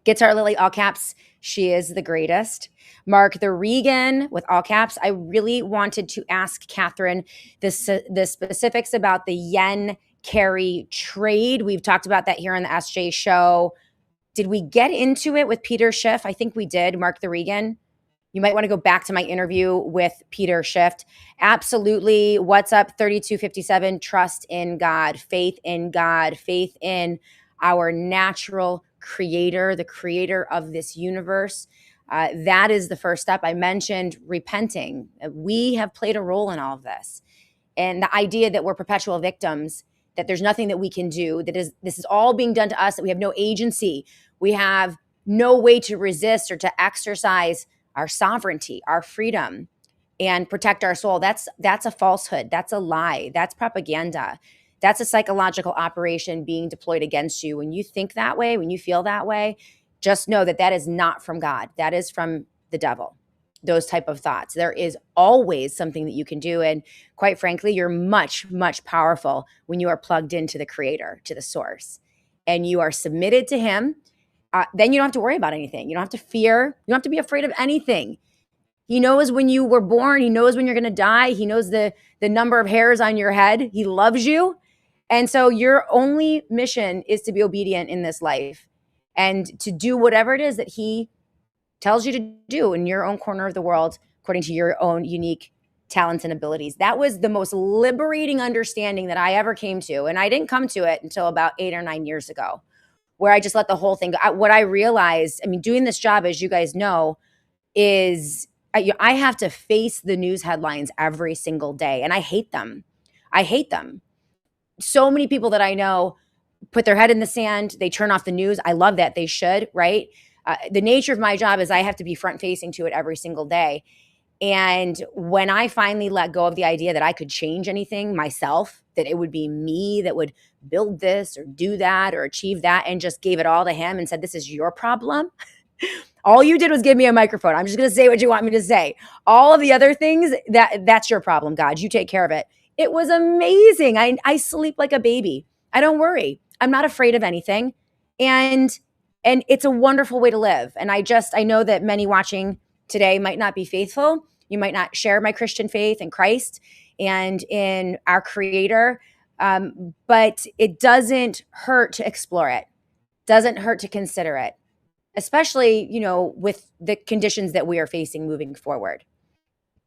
Guitar Lily, all caps, she is the greatest. Mark the Regan with all caps. I really wanted to ask Catherine the specifics about the yen carry trade. We've talked about that here on the SJ show. Did we get into it with Peter Schiff? I think we did, Mark the Regan. You might want to go back to my interview with Peter Schiff. Absolutely. What's up, 3257? Trust in God, faith in God, faith in our natural creator, the creator of this universe. That is the first step. I mentioned repenting. We have played a role in all of this. And the idea that we're perpetual victims, that there's nothing that we can do, this is all being done to us, that we have no agency. We have no way to resist or to exercise our sovereignty, our freedom, and protect our soul. That's a falsehood. That's a lie. That's propaganda. That's a psychological operation being deployed against you. When you think that way, when you feel that way, just know that that is not from God. That is from the devil, those type of thoughts. There is always something that you can do. And quite frankly, you're much, much powerful when you are plugged into the creator, to the source, and you are submitted to him. Then you don't have to worry about anything. You don't have to fear. You don't have to be afraid of anything. He knows when you were born. He knows when you're going to die. He knows the number of hairs on your head. He loves you. And so your only mission is to be obedient in this life and to do whatever it is that he tells you to do in your own corner of the world, according to your own unique talents and abilities. That was the most liberating understanding that I ever came to. And I didn't come to it until about 8 or 9 years ago, where I just let the whole thing go. What I realized, doing this job, as you guys know, is I have to face the news headlines every single day. And I hate them. I hate them. So many people that I know put their head in the sand. They turn off the news. I love that. They should, right? The nature of my job is I have to be front facing to it every single day. And when I finally let go of the idea that I could change anything myself, that it would be me that would build this or do that or achieve that, and just gave it all to him and said, this is your problem. All you did was give me a microphone. I'm just going to say what you want me to say. All of the other things, that's your problem, God. You take care of it. It was amazing. I sleep like a baby. I don't worry. I'm not afraid of anything. And it's a wonderful way to live. And I know that many watching today might not be faithful. You might not share my Christian faith in Christ and in our Creator. But it doesn't hurt to explore it. Doesn't hurt to consider it, especially, with the conditions that we are facing moving forward.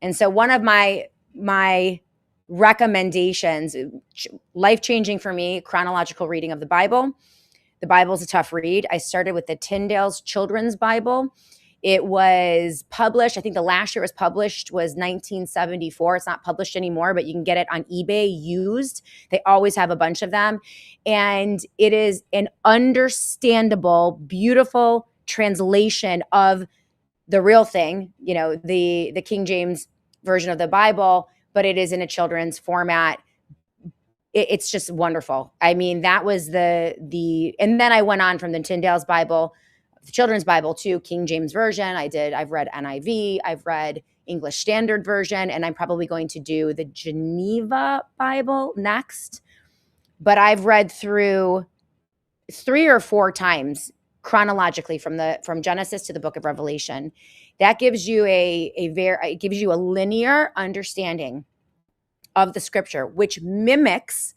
And so one of my recommendations, life-changing for me, chronological reading of the Bible. The Bible is a tough read. I started with the Tyndale's Children's Bible. It was published, I think the last year it was published was 1974. It's not published anymore, but you can get it on eBay used. They always have a bunch of them. And it is an understandable, beautiful translation of the real thing, the King James version of the Bible, but it is in a children's format. It's just wonderful. I mean, that was and then I went on from the Tyndale's Bible, the children's Bible, to King James version. I've read NIV, I've read English Standard Version, and I'm probably going to do the Geneva Bible next. But I've read through 3 or 4 times chronologically from Genesis to the book of Revelation. That gives you it gives you a linear understanding of the scripture, which mimics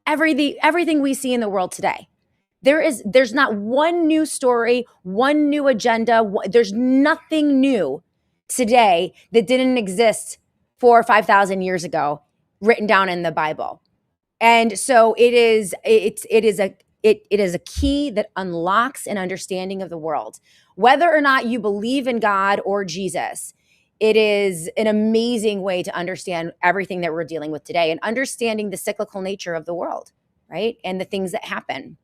everything we see in the world today. There's not one new story, one new agenda. There's nothing new today that didn't exist 4,000 or 5,000 years ago, written down in the Bible. And so it is a key that unlocks an understanding of the world. Whether or not you believe in God or Jesus, it is an amazing way to understand everything that we're dealing with today and understanding the cyclical nature of the world, right? And the things that happen.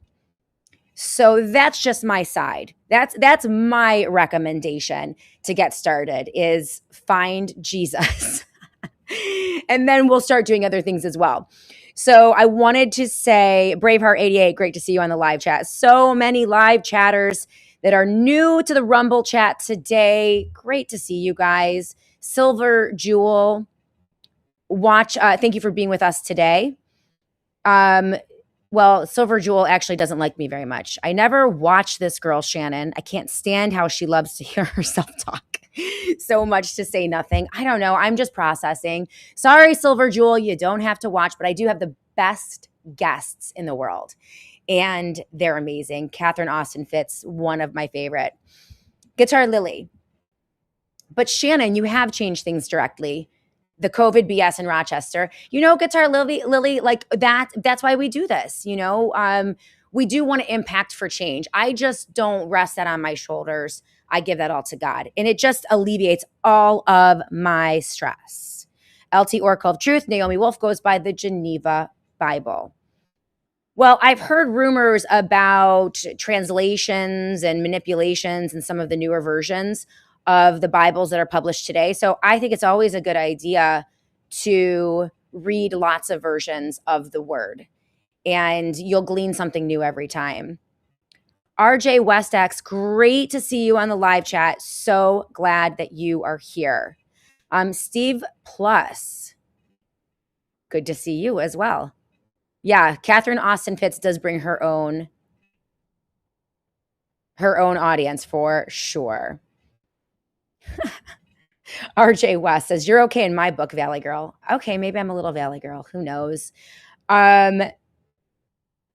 So that's just my side. That's my recommendation to get started, is find Jesus. And then we'll start doing other things as well. So I wanted to say, Braveheart88, great to see you on the live chat. So many live chatters that are new to the Rumble chat today. Great to see you guys. Silver Jewel, thank you for being with us today. Well, Silver Jewel actually doesn't like me very much. I never watched this girl, Shannon. I can't stand how she loves to hear herself talk so much to say nothing. I don't know. I'm just processing. Sorry, Silver Jewel, you don't have to watch, but I do have the best guests in the world, and they're amazing. Catherine Austin Fitz, one of my favorite. Guitar Lily. But Shannon, you have changed things directly. The COVID BS in Rochester, Guitar Lily, like that's why we do this. We do want to impact for change. I just don't rest that on my shoulders. I give that all to God, and it just alleviates all of my stress. LT Oracle of Truth, Naomi Wolf goes by the Geneva Bible. Well, I've heard rumors about translations and manipulations in some of the newer versions of the Bibles that are published today. So I think it's always a good idea to read lots of versions of the word, and you'll glean something new every time. RJ Westax, great to see you on the live chat. So glad that you are here. Steve Plus, good to see you as well. Yeah, Catherine Austin Fitz does bring her own audience for sure. RJ West says, you're okay in my book, Valley Girl. Okay, maybe I'm a little Valley Girl. Who knows?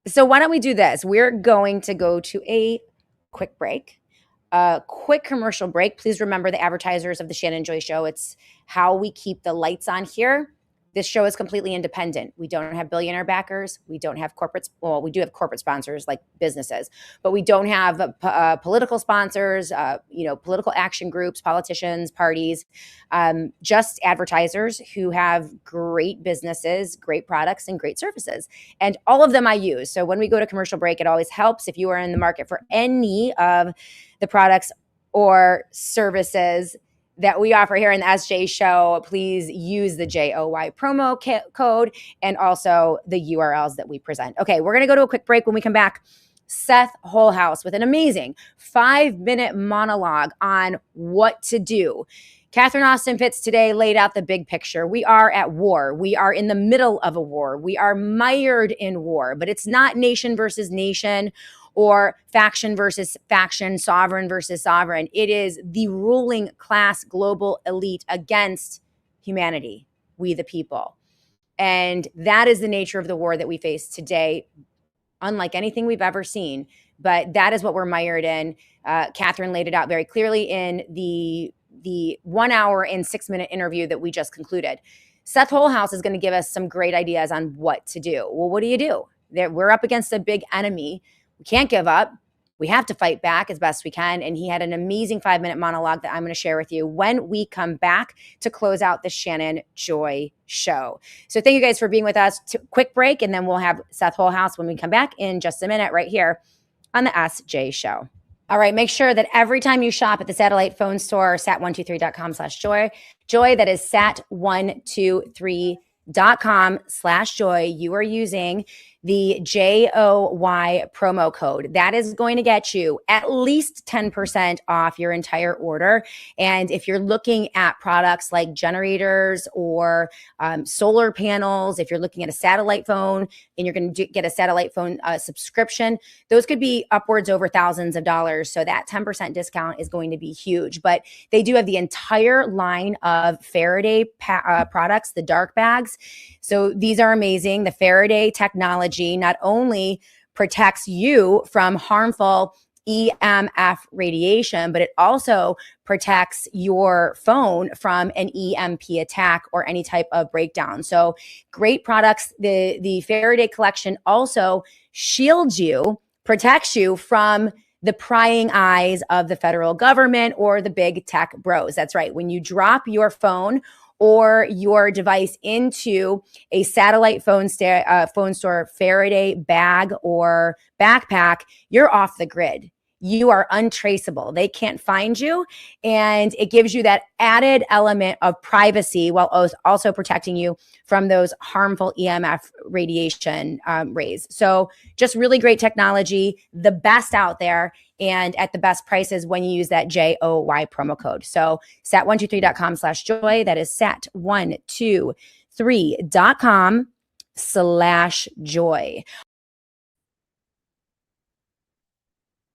So why don't we do this? We're going to go to a quick break, a quick commercial break. Please remember the advertisers of the Shannon Joy Show. It's how we keep the lights on here. This show is completely independent. We don't have billionaire backers. We don't have corporates. Well, we do have corporate sponsors like businesses, but we don't have political sponsors, political action groups, politicians, parties, just advertisers who have great businesses, great products, and great services. And all of them I use. So when we go to commercial break, it always helps if you are in the market for any of the products or services that we offer here in the SJ Show. Please use the JOY promo code and also the URLs that we present. Okay, we're going to go to a quick break. When we come back, Seth Holhouse with an amazing 5-minute monologue on what to do. Catherine Austin Fitz today laid out the big picture. We are at war. We are in the middle of a war. We are mired in war, but it's not nation versus nation or faction versus faction, sovereign versus sovereign. It is the ruling class, global elite against humanity, we the people. And that is the nature of the war that we face today, unlike anything we've ever seen. But that is what we're mired in. Catherine laid it out very clearly in the 1 hour and 6-minute interview that we just concluded. Seth Holhouse is going to give us some great ideas on what to do. Well, what do? We're up against a big enemy. We can't give up. We have to fight back as best we can. And he had an amazing 5-minute monologue that I'm going to share with you when we come back to close out the Shannon Joy Show. So thank you guys for being with us. Quick break, and then we'll have Seth Holhouse when we come back in just a minute right here on the SJ Show. All right, make sure that every time you shop at the satellite phone store, sat123.com/joy, joy, that is sat123.com/joy, you are using the JOY promo code. That is going to get you at least 10% off your entire order. And if you're looking at products like generators or solar panels, if you're looking at a satellite phone and you're going to get a satellite phone subscription, those could be upwards over thousands of dollars. So that 10% discount is going to be huge. But they do have the entire line of Faraday products, the dark bags. So these are amazing. The Faraday technology not only protects you from harmful EMF radiation, but it also protects your phone from an EMP attack or any type of breakdown. So great products. The Faraday collection also shields you, protects you from the prying eyes of the federal government or the big tech bros. That's right. When you drop your phone or your device into a satellite phone store Faraday bag or backpack, you're off the grid. You are untraceable. They can't find you. And it gives you that added element of privacy while also protecting you from those harmful EMF radiation rays. So just really great technology, the best out there, and at the best prices when you use that JOY promo code. So sat123.com/joy. That is sat123.com/joy.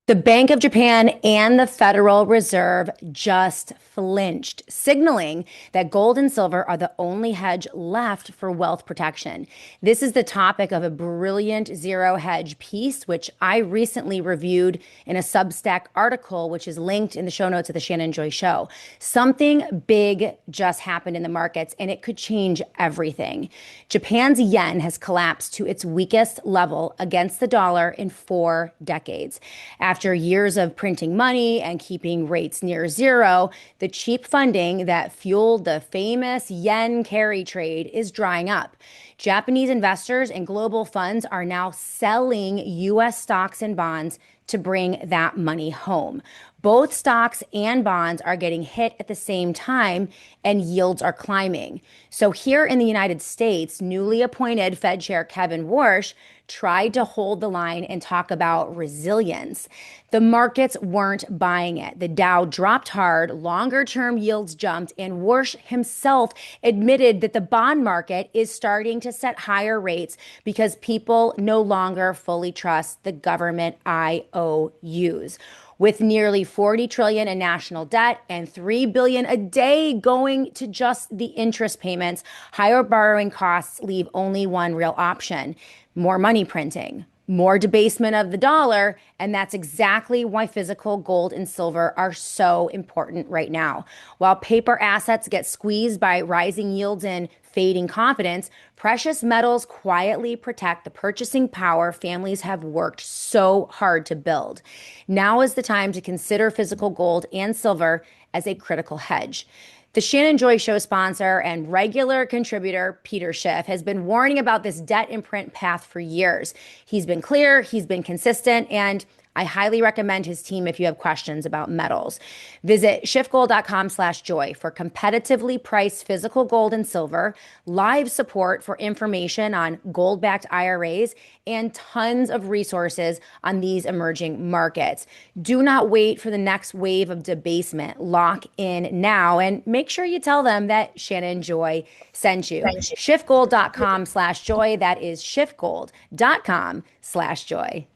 The Bank of Japan and the Federal Reserve just flinched, signaling that gold and silver are the only hedge left for wealth protection. This is the topic of a brilliant zero hedge piece, which I recently reviewed in a Substack article, which is linked in the show notes of the Shannon Joy Show. Something big just happened in the markets, and it could change everything. Japan's yen has collapsed to its weakest level against the dollar in 4 decades. After years of printing money and keeping rates near zero, the cheap funding that fueled the famous yen carry trade is drying up. Japanese investors and global funds are now selling U.S. stocks and bonds to bring that money home. Both stocks and bonds are getting hit at the same time, and yields are climbing. So here in the United States, newly appointed Fed Chair Kevin Warsh tried to hold the line and talk about resilience. The markets weren't buying it. The Dow dropped hard, longer-term yields jumped, and Warsh himself admitted that the bond market is starting to set higher rates because people no longer fully trust the government IOUs. With nearly $40 trillion in national debt and $3 billion a day going to just the interest payments, higher borrowing costs leave only one real option: more money printing, more debasement of the dollar. And that's exactly why physical gold and silver are so important right now. While paper assets get squeezed by rising yields and fading confidence, precious metals quietly protect the purchasing power families have worked so hard to build. Now is the time to consider physical gold and silver as a critical hedge. The Shannon Joy Show sponsor and regular contributor, Peter Schiff, has been warning about this debt imprint path for years. He's been clear, he's been consistent, and I highly recommend his team if you have questions about metals. Visit schiffgold.com/joy for competitively priced physical gold and silver, live support for information on gold-backed IRAs, and tons of resources on these emerging markets. Do not wait for the next wave of debasement. Lock in now and make sure you tell them that Shannon Joy sent you. Schiffgold.com/joy. That is schiffgold.com/joy.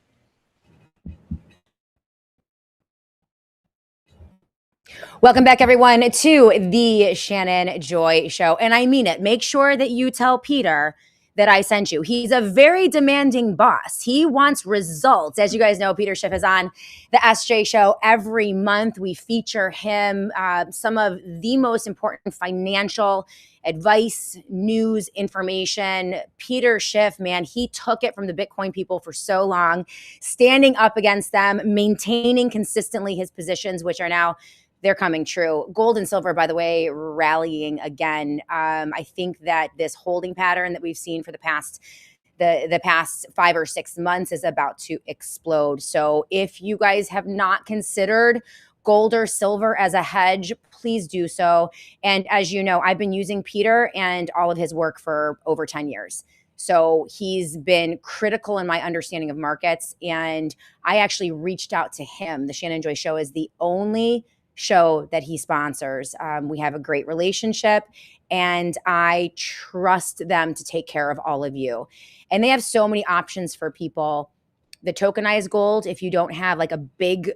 Welcome back, everyone, to the Shannon Joy Show. And I mean it. Make sure that you tell Peter that I sent you. He's a very demanding boss. He wants results. As you guys know, Peter Schiff is on the SJ Show every month. We feature him, some of the most important financial advice, news, information. Peter Schiff, man, he took it from the Bitcoin people for so long, standing up against them, maintaining consistently his positions, which are now they're coming true. Gold and silver, by the way, rallying again. I think that this holding pattern that we've seen for the past the past 5 or 6 months is about to explode. So if you guys have not considered gold or silver as a hedge, please do so. And as you know, I've been using Peter and all of his work for over 10 years. So he's been critical in my understanding of markets. And I actually reached out to him. The Shannon Joy Show is the only show that he sponsors. We have a great relationship, and I trust them to take care of all of you. And they have so many options for people. The tokenized gold, if you don't have like a big,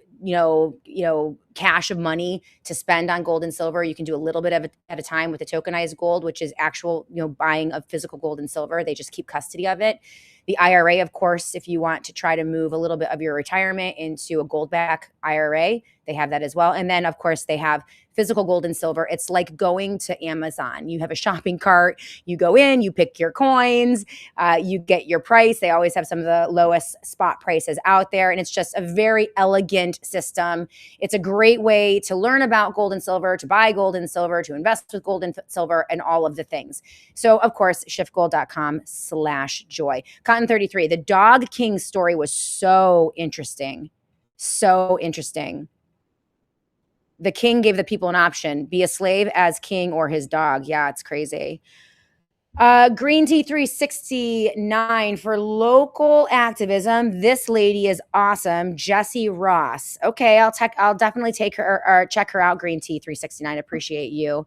cash of money to spend on gold and silver, you can do a little bit of it at a time with the tokenized gold, which is actual, buying of physical gold and silver. They just keep custody of it. The IRA, of course, if you want to try to move a little bit of your retirement into a gold-backed IRA, they have that as well. And then, of course, they have physical gold and silver. It's like going to Amazon. You have a shopping cart. You go in, you pick your coins, you get your price. They always have some of the lowest spot prices out there. And it's just a very elegant system. It's a great way to learn about gold and silver, to buy gold and silver, to invest with gold and silver, and all of the things. So, of course, shiftgold.com/joy. Cotton 33, the Dog King story was so interesting. So interesting. The king gave the people an option: be a slave as king or his dog. Yeah, it's crazy. Green Tea 369 for local activism. This lady is awesome. Jessie Ross. Okay, I'll definitely take her or check her out. Green Tea 369. Appreciate you.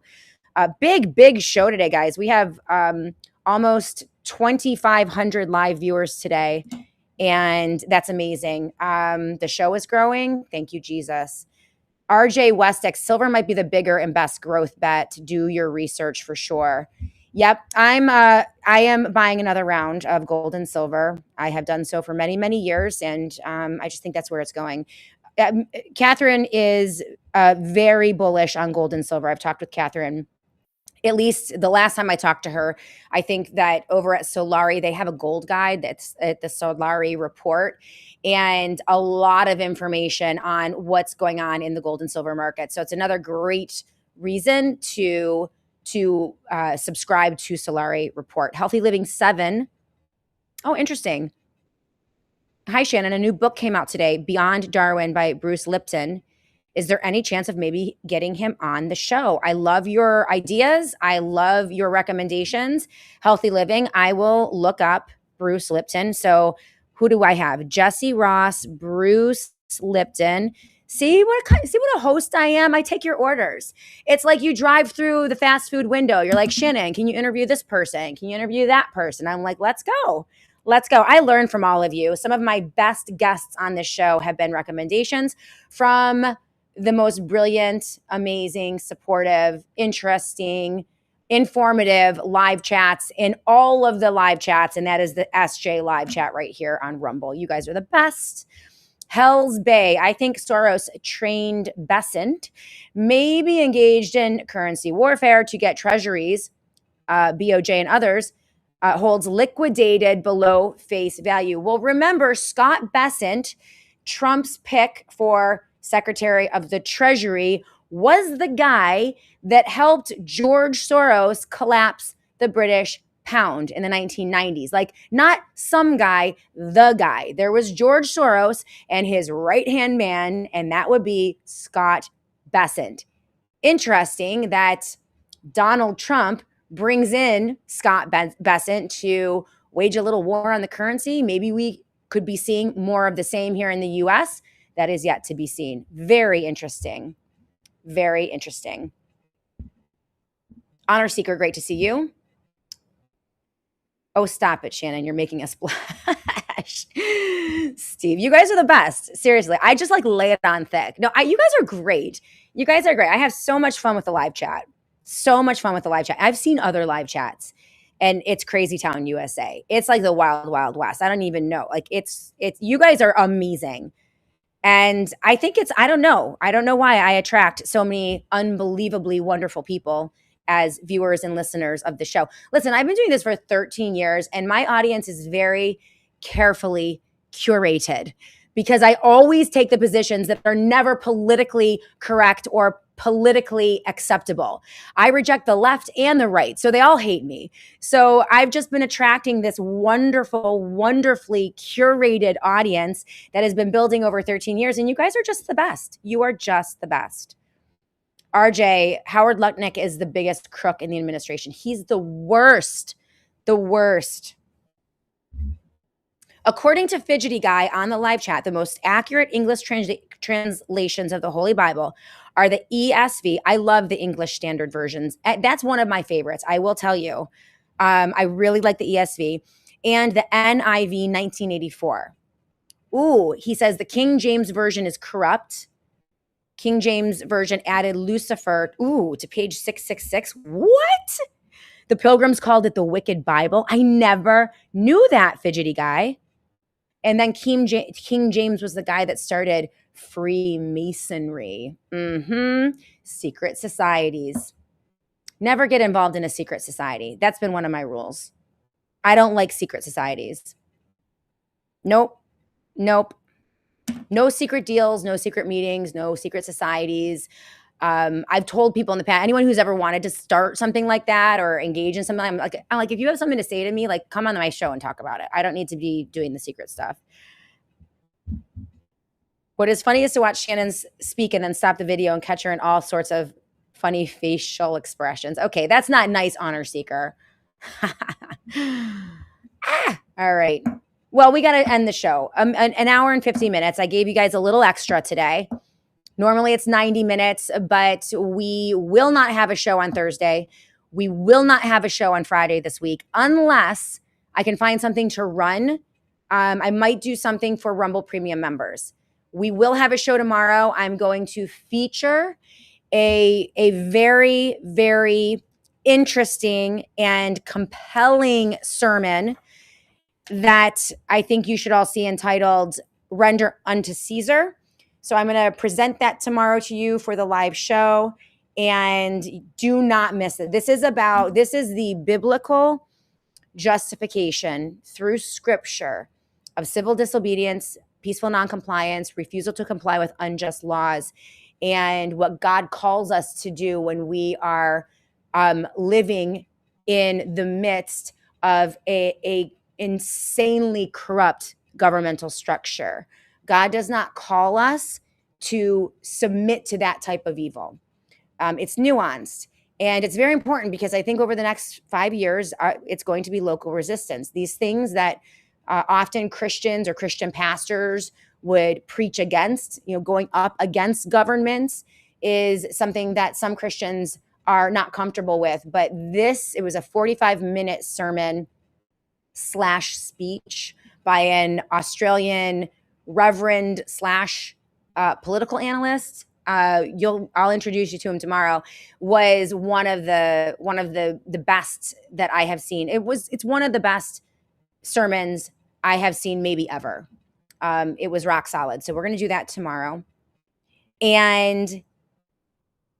Big show today, guys. We have almost 2,500 live viewers today, and that's amazing. The show is growing. Thank you, Jesus. RJ Westex, silver might be the bigger and best growth bet. Do your research for sure. Yep, I am buying another round of gold and silver. I have done so for many, many years, and I just think that's where it's going. Catherine is very bullish on gold and silver. I've talked with Catherine. At least the last time I talked to her, I think that over at Solari, they have a gold guide that's at the Solari report, and a lot of information on what's going on in the gold and silver market. So it's another great reason to subscribe to Solari report. Healthy Living 7. Oh, interesting. Hi, Shannon. A new book came out today, Beyond Darwin by Bruce Lipton. Is there any chance of maybe getting him on the show? I love your ideas. I love your recommendations. Healthy Living. I will look up Bruce Lipton. So who do I have? Jessie Ross, Bruce Lipton. See what a host I am? I take your orders. It's like you drive through the fast food window. You're like, Shannon, can you interview this person? Can you interview that person? I'm like, let's go. Let's go. I learn from all of you. Some of my best guests on this show have been recommendations from the most brilliant, amazing, supportive, interesting, informative live chats in all of the live chats. And that is the SJ live chat right here on Rumble. You guys are the best. Hell's Bay. I think Soros trained Besant, may be engaged in currency warfare to get treasuries, BOJ and others, holds liquidated below face value. Well, remember, Scott Bessent, Trump's pick for Secretary of the Treasury, was the guy that helped George Soros collapse the British pound in the 1990s. Like, not some guy, the guy. There was George Soros and his right-hand man, and that would be Scott Bessent. Interesting that Donald Trump brings in Scott Bessent to wage a little war on the currency. Maybe we could be seeing more of the same here in the U.S. That is yet to be seen. Very interesting. Very interesting. Honor Seeker, great to see you. Oh, stop it, Shannon. You're making a splash. Steve, you guys are the best. Seriously, I just like lay it on thick. No, you guys are great. You guys are great. I have so much fun with the live chat. So much fun with the live chat. I've seen other live chats, and it's Crazy Town, USA. It's like the wild, wild west. I don't even know. Like, it's you guys are amazing. And I think I don't know why I attract so many unbelievably wonderful people as viewers and listeners of the show. Listen, I've been doing this for 13 years, and my audience is very carefully curated. because I always take the positions that are never politically correct or politically acceptable. I reject the left and the right, so they all hate me. So I've just been attracting this wonderful, wonderfully curated audience that has been building over 13 years, and you guys are just the best. You are just the best. RJ, Howard Lutnick is the biggest crook in the administration. He's the worst, the worst. According to Fidgety Guy on the live chat, the most accurate English translations of the Holy Bible are the ESV. I love the English Standard Versions. That's one of my favorites, I will tell you. I really like the ESV. And the NIV 1984. Ooh, he says the King James Version is corrupt. King James Version added Lucifer, to page 666. What? The Pilgrims called it the Wicked Bible. I never knew that, Fidgety Guy. And then King James was the guy that started Freemasonry. Secret societies. Never get involved in a secret society. That's been one of my rules. I don't like secret societies. Nope. No secret deals, no secret meetings, no secret societies. I've told people in the past, anyone who's ever wanted to start something like that or engage in something, I'm like, if you have something to say to me, like, come on my show and talk about it. I don't need to be doing the secret stuff. What is funny is to watch Shannon speak and then stop the video and catch her in all sorts of funny facial expressions. Okay, that's not nice, honor seeker. All right. Well, we got to end the show. An hour and 50 minutes. I gave you guys a little extra today. Normally it's 90 minutes, but we will not have a show on Thursday. We will not have a show on Friday this week unless I can find something to run. I might do something for Rumble Premium members. We will have a show tomorrow. I'm going to feature a very, very interesting and compelling sermon that I think you should all see, entitled Render Unto Caesar. So I'm going to present that tomorrow to you for the live show, and do not miss it. This is the biblical justification through scripture of civil disobedience, peaceful noncompliance, refusal to comply with unjust laws, and what God calls us to do when we are living in the midst of a insanely corrupt governmental structure. God does not call us to submit to that type of evil. It's nuanced. And it's very important because I think over the next 5 years, it's going to be local resistance. These things that often Christians or Christian pastors would preach against, going up against governments, is something that some Christians are not comfortable with. But it was a 45-minute sermon / speech by an Australian reverend / political analyst. I'll introduce you to him tomorrow. Was one of the best that I have seen. It's one of the best sermons I have seen maybe ever. It was rock solid. So we're going to do that tomorrow. And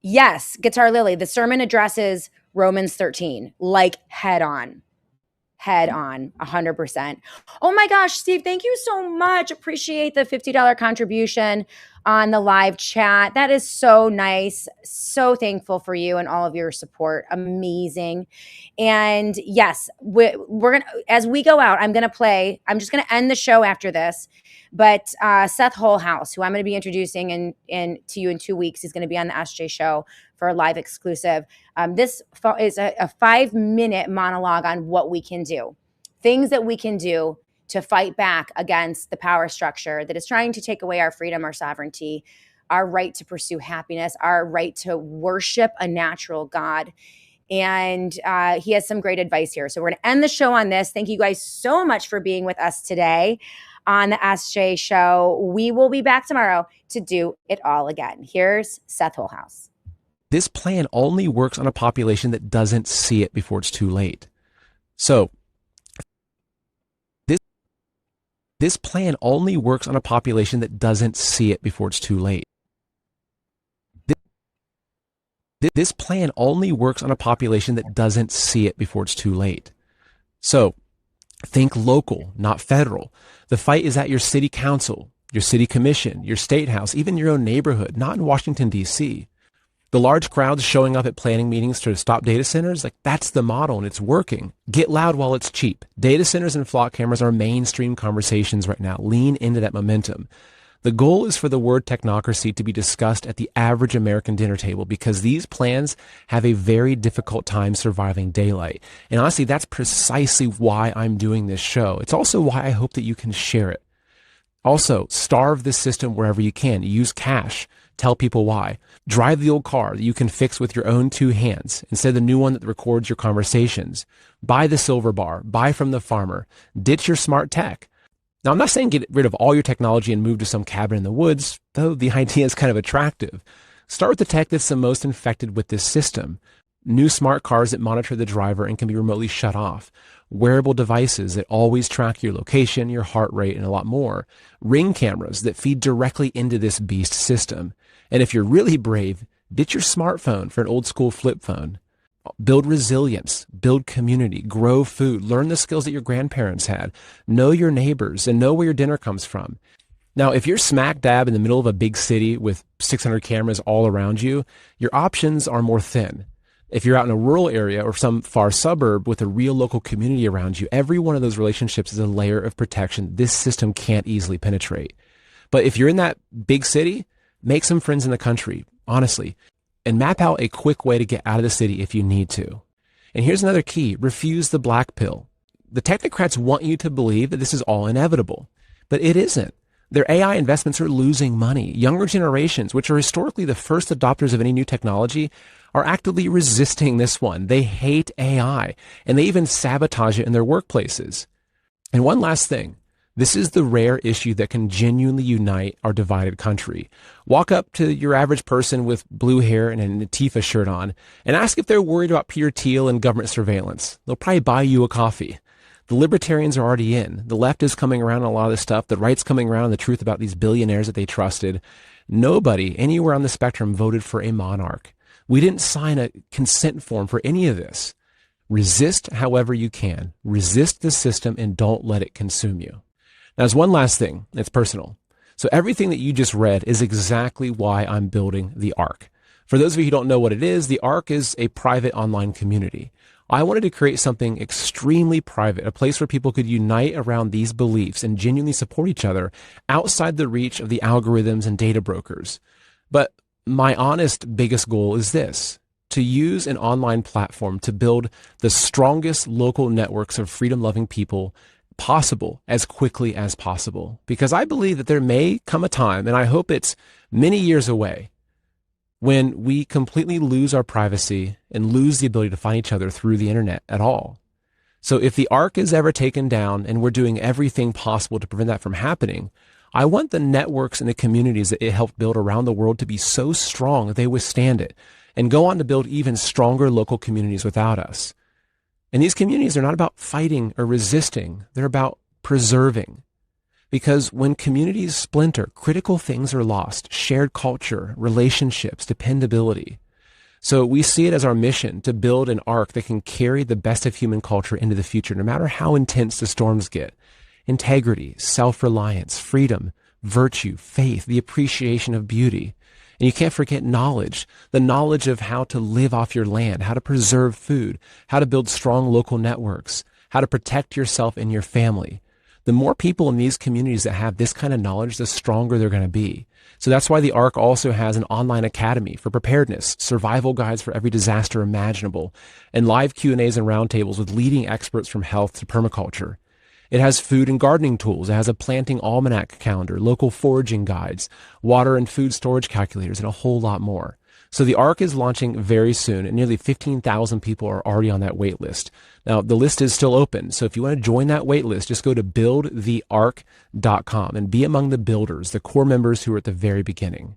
yes, Guitar Lily, the sermon addresses Romans 13, like head on, 100%. Oh my gosh, Steve, thank you so much. Appreciate the $50 contribution on the live chat. That is so nice. So thankful for you and all of your support. Amazing. And yes, we're going to, as we go out, I'm just going to end the show after this. But Seth Wholehouse, who I'm going to be introducing to you in 2 weeks, he's going to be on the SJ show for a live exclusive. This is a 5-minute monologue on what we can do, things that we can do to fight back against the power structure that is trying to take away our freedom, our sovereignty, our right to pursue happiness, our right to worship a natural God. And he has some great advice here. So we're going to end the show on this. Thank you guys so much for being with us today on the SJ show. We will be back tomorrow to do it all again. Here's Seth Wholehouse. This plan only works on a population that doesn't see it before it's too late. So this plan only works on a population that doesn't see it before it's too late. This plan only works on a population that doesn't see it before it's too late. So think local, not federal. The fight is at your city council, your city commission, your state house, even your own neighborhood, not in Washington, D.C. The large crowds showing up at planning meetings to stop data centers, like that's the model and it's working. Get loud while it's cheap. Data centers and flock cameras are mainstream conversations right now. Lean into that momentum. The goal is for the word technocracy to be discussed at the average American dinner table because these plans have a very difficult time surviving daylight. And honestly, that's precisely why I'm doing this show. It's also why I hope that you can share it. Also, starve this system wherever you can. Use cash. Tell people why. Drive the old car that you can fix with your own two hands instead of the new one that records your conversations. Buy the silver bar. Buy from the farmer. Ditch your smart tech. Now, I'm not saying get rid of all your technology and move to some cabin in the woods, though the idea is kind of attractive. Start with the tech that's the most infected with this system. New smart cars that monitor the driver and can be remotely shut off. Wearable devices that always track your location, your heart rate, and a lot more. Ring cameras that feed directly into this beast system. And if you're really brave, ditch your smartphone for an old school flip phone. Build resilience, build community, grow food, learn the skills that your grandparents had, know your neighbors, and know where your dinner comes from. Now, if you're smack dab in the middle of a big city with 600 cameras all around you, your options are more thin. If you're out in a rural area or some far suburb with a real local community around you, every one of those relationships is a layer of protection this system can't easily penetrate. But if you're in that big city, make some friends in the country, honestly. And map out a quick way to get out of the city if you need to. And here's another key. Refuse the black pill. The technocrats want you to believe that this is all inevitable, but it isn't. Their AI investments are losing money. Younger generations, which are historically the first adopters of any new technology, are actively resisting this one. They hate AI, and they even sabotage it in their workplaces. And one last thing. This is the rare issue that can genuinely unite our divided country. Walk up to your average person with blue hair and an Antifa shirt on and ask if they're worried about Peter Thiel and government surveillance. They'll probably buy you a coffee. The libertarians are already in. The left is coming around on a lot of this stuff. The right's coming around on the truth about these billionaires that they trusted. Nobody anywhere on the spectrum voted for a monarch. We didn't sign a consent form for any of this. Resist however you can. Resist the system and don't let it consume you. Now, there's one last thing. It's personal. So everything that you just read is exactly why I'm building the Ark. For those of you who don't know what it is, the Ark is a private online community. I wanted to create something extremely private, a place where people could unite around these beliefs and genuinely support each other outside the reach of the algorithms and data brokers. But my honest biggest goal is this: to use an online platform to build the strongest local networks of freedom-loving people possible as quickly as possible. Because I believe that there may come a time, and I hope it's many years away, when we completely lose our privacy and lose the ability to find each other through the internet at all. So if the Ark is ever taken down, and we're doing everything possible to prevent that from happening, I want the networks and the communities that it helped build around the world to be so strong that they withstand it and go on to build even stronger local communities without us. And these communities are not about fighting or resisting. They're about preserving. Because when communities splinter, critical things are lost: shared culture, relationships, dependability. So we see it as our mission to build an Ark that can carry the best of human culture into the future, no matter how intense the storms get. Integrity, self-reliance, freedom, virtue, faith, the appreciation of beauty. And you can't forget knowledge, the knowledge of how to live off your land, how to preserve food, how to build strong local networks, how to protect yourself and your family. The more people in these communities that have this kind of knowledge, the stronger they're going to be. So that's why the Ark also has an online academy for preparedness, survival guides for every disaster imaginable, and live Q&As and roundtables with leading experts from health to permaculture. It has food and gardening tools. It has a planting almanac calendar, local foraging guides, water and food storage calculators, and a whole lot more. So the Ark is launching very soon, and nearly 15,000 people are already on that wait list. Now, the list is still open, so if you want to join that wait list, just go to buildtheark.com and be among the builders, the core members who are at the very beginning.